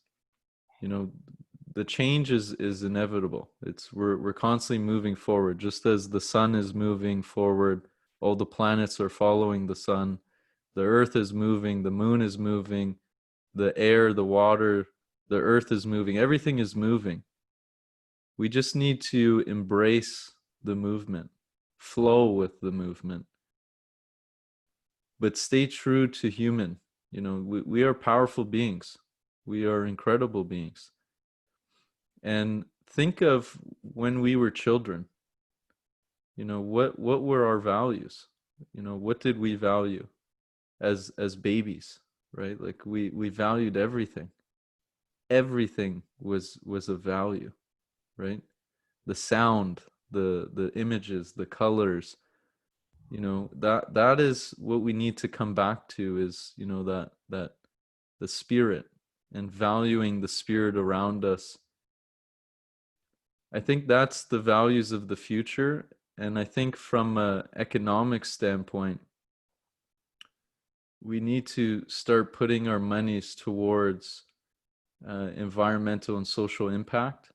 the change is inevitable. We're constantly moving forward, just as the sun is moving forward. All the planets are following the sun. The earth is moving, the moon is moving, the air, the water, the earth is moving, everything is moving. We just need to embrace the movement, flow with the movement, but stay true to human. We are powerful beings. We are incredible beings. And think of when we were children. What were our values? What did we value as babies, right? Like we valued everything. Everything was of value, right? The sound, the images, the colors, that is what we need to come back to, is that the spirit, and valuing the spirit around us. I think that's the values of the future. And I think from an economic standpoint, we need to start putting our monies towards environmental and social impact.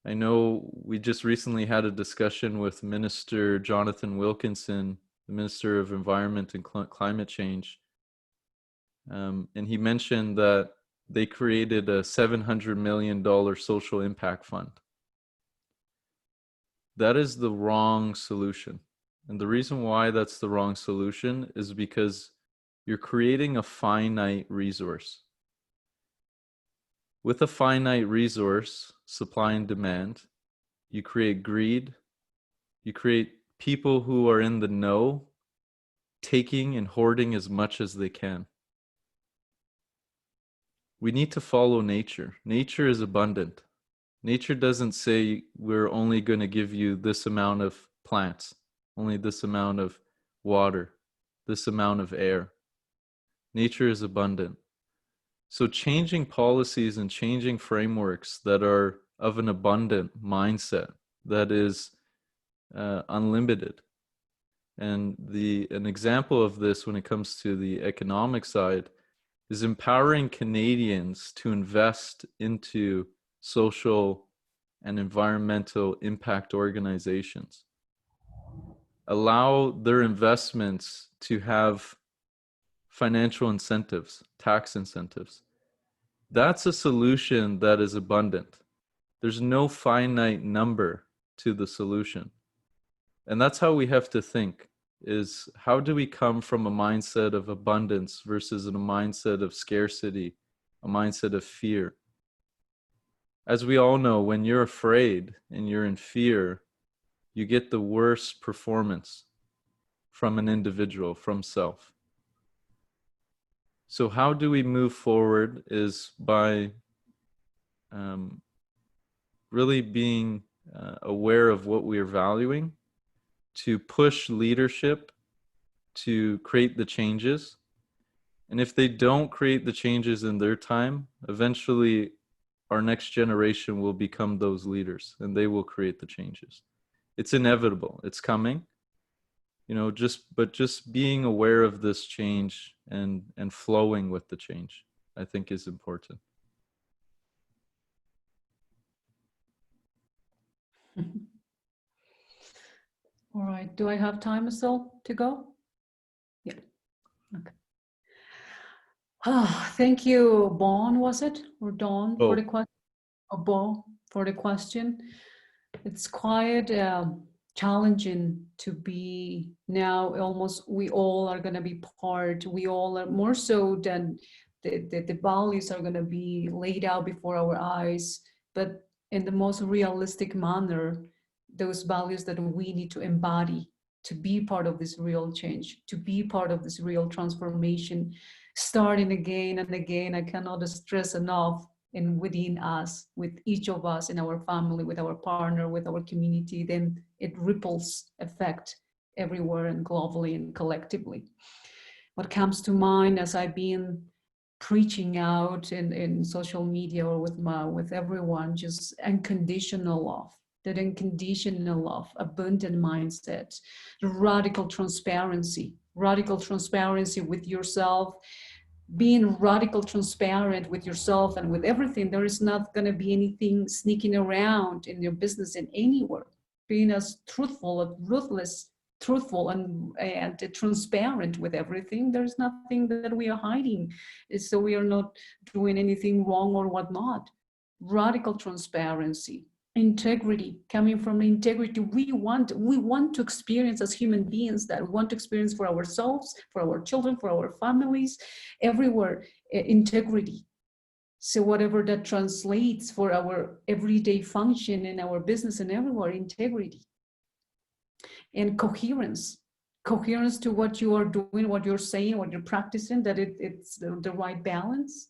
I know we just recently had a discussion with Minister Jonathan Wilkinson the Minister of Environment and Climate Change. And he mentioned that they created a $700 million social impact fund. That is the wrong solution. And the reason why that's the wrong solution is because you're creating a finite resource. With a finite resource, supply and demand, you create greed, you create people who are in the know, taking and hoarding as much as they can. We need to follow nature. Nature is abundant. Nature doesn't say we're only going to give you this amount of plants, only this amount of water, this amount of air. Nature is abundant. So changing policies and changing frameworks that are of an abundant mindset that is unlimited. And an example of this when it comes to the economic side is empowering Canadians to invest into social and environmental impact organizations. Allow their investments to have financial incentives, tax incentives. That's a solution that is abundant. There's no finite number to the solution. And that's how we have to think, is how do we come from a mindset of abundance versus a mindset of scarcity, a mindset of fear? As we all know, when you're afraid and you're in fear, you get the worst performance from an individual, from self. So how do we move forward is by really being aware of what we are valuing, to push leadership to create the changes. And if they don't create the changes in their time, eventually our next generation will become those leaders and they will create the changes. It's inevitable, it's coming. You know, just being aware of this change and flowing with the change, I think is important. All right, do I have time still to go? Yeah, okay. Oh, thank you, Bon, was it? Or Dawn for the question? Or Bon for the question. It's quite challenging to be now almost, we all are going to be part, we all are more so than the values are going to be laid out before our eyes, but in the most realistic manner, those values that we need to embody to be part of this real change, to be part of this real transformation, starting again and again. I cannot stress enough, and within us, with each of us in our family, with our partner, with our community, then it ripples effect everywhere and globally and collectively. What comes to mind as I've been preaching out in social media or with everyone, just unconditional love, that unconditional love, abundant mindset, radical transparency with yourself, being radical transparent with yourself and with everything. There is not going to be anything sneaking around in your business and anywhere. Being as truthful and ruthless, truthful and transparent with everything. There's nothing that we are hiding. So we are not doing anything wrong or whatnot. Radical transparency. Integrity, coming from integrity, we want to experience as human beings, that we want to experience for ourselves, for our children, for our families, everywhere, integrity. So whatever that translates for our everyday function in our business and everywhere, integrity. And coherence to what you are doing, what you're saying, what you're practicing, that it's the right balance.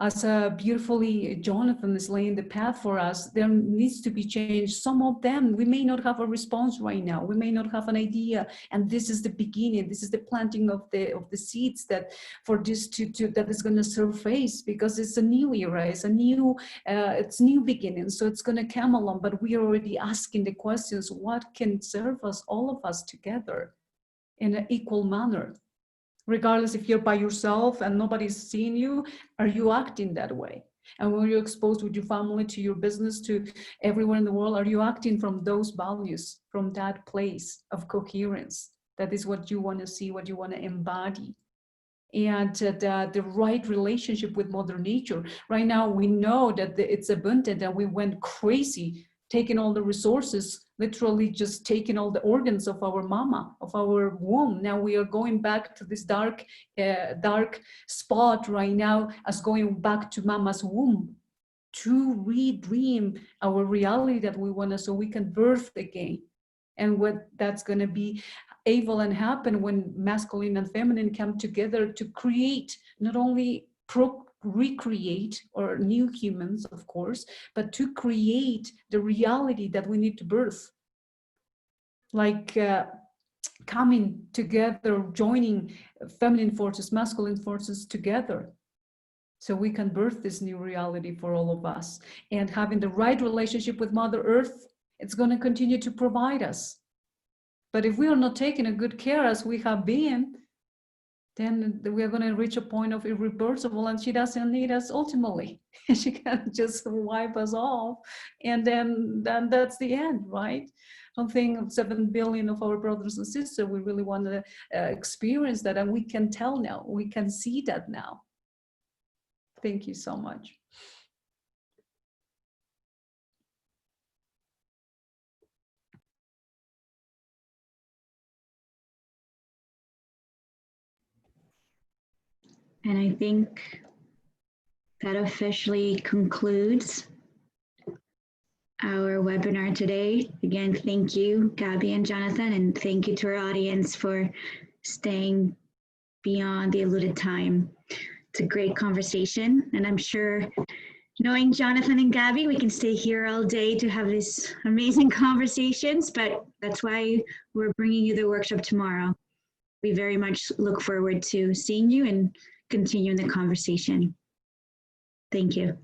As beautifully Jonathon is laying the path for us, there needs to be change. Some of them, we may not have a response right now. We may not have an idea. And this is the beginning. This is the planting of the seeds that for this that is going to surface, because it's a new era. It's new beginning. So it's going to come along. But we are already asking the questions: what can serve us, all of us together, in an equal manner? Regardless if you're by yourself and nobody's seeing you, are you acting that way? And when you're exposed with your family, to your business, to everywhere in the world, are you acting from those values, from that place of coherence, That is what you want to see, what you want to embody. And the right relationship with Mother Nature. Right now, we know that it's abundant, and we went crazy, taking all the resources, literally just taking all the organs of our mama, of our womb. Now we are going back to this dark spot right now, as going back to mama's womb to redream our reality that we want to, so we can birth again. And what that's going to be able and happen when masculine and feminine come together to create, not only recreate or new humans, of course, but to create the reality that we need to birth. Like coming together, joining feminine forces, masculine forces together, so we can birth this new reality for all of us. And having the right relationship with Mother Earth, it's going to continue to provide us. But if we are not taking a good care as we have been, then we are going to reach a point of irreversible, and she doesn't need us ultimately. She can just wipe us off, and then that's the end, right? I don't think 7 billion of our brothers and sisters, we really want to experience that, and we can tell now, we can see that now. Thank you so much. And I think that officially concludes our webinar today. Again, thank you, Gaby and Jonathon, and thank you to our audience for staying beyond the allotted time. It's a great conversation, and I'm sure, knowing Jonathon and Gaby, we can stay here all day to have these amazing conversations, but that's why we're bringing you the workshop tomorrow. We very much look forward to seeing you and continuing the conversation. Thank you.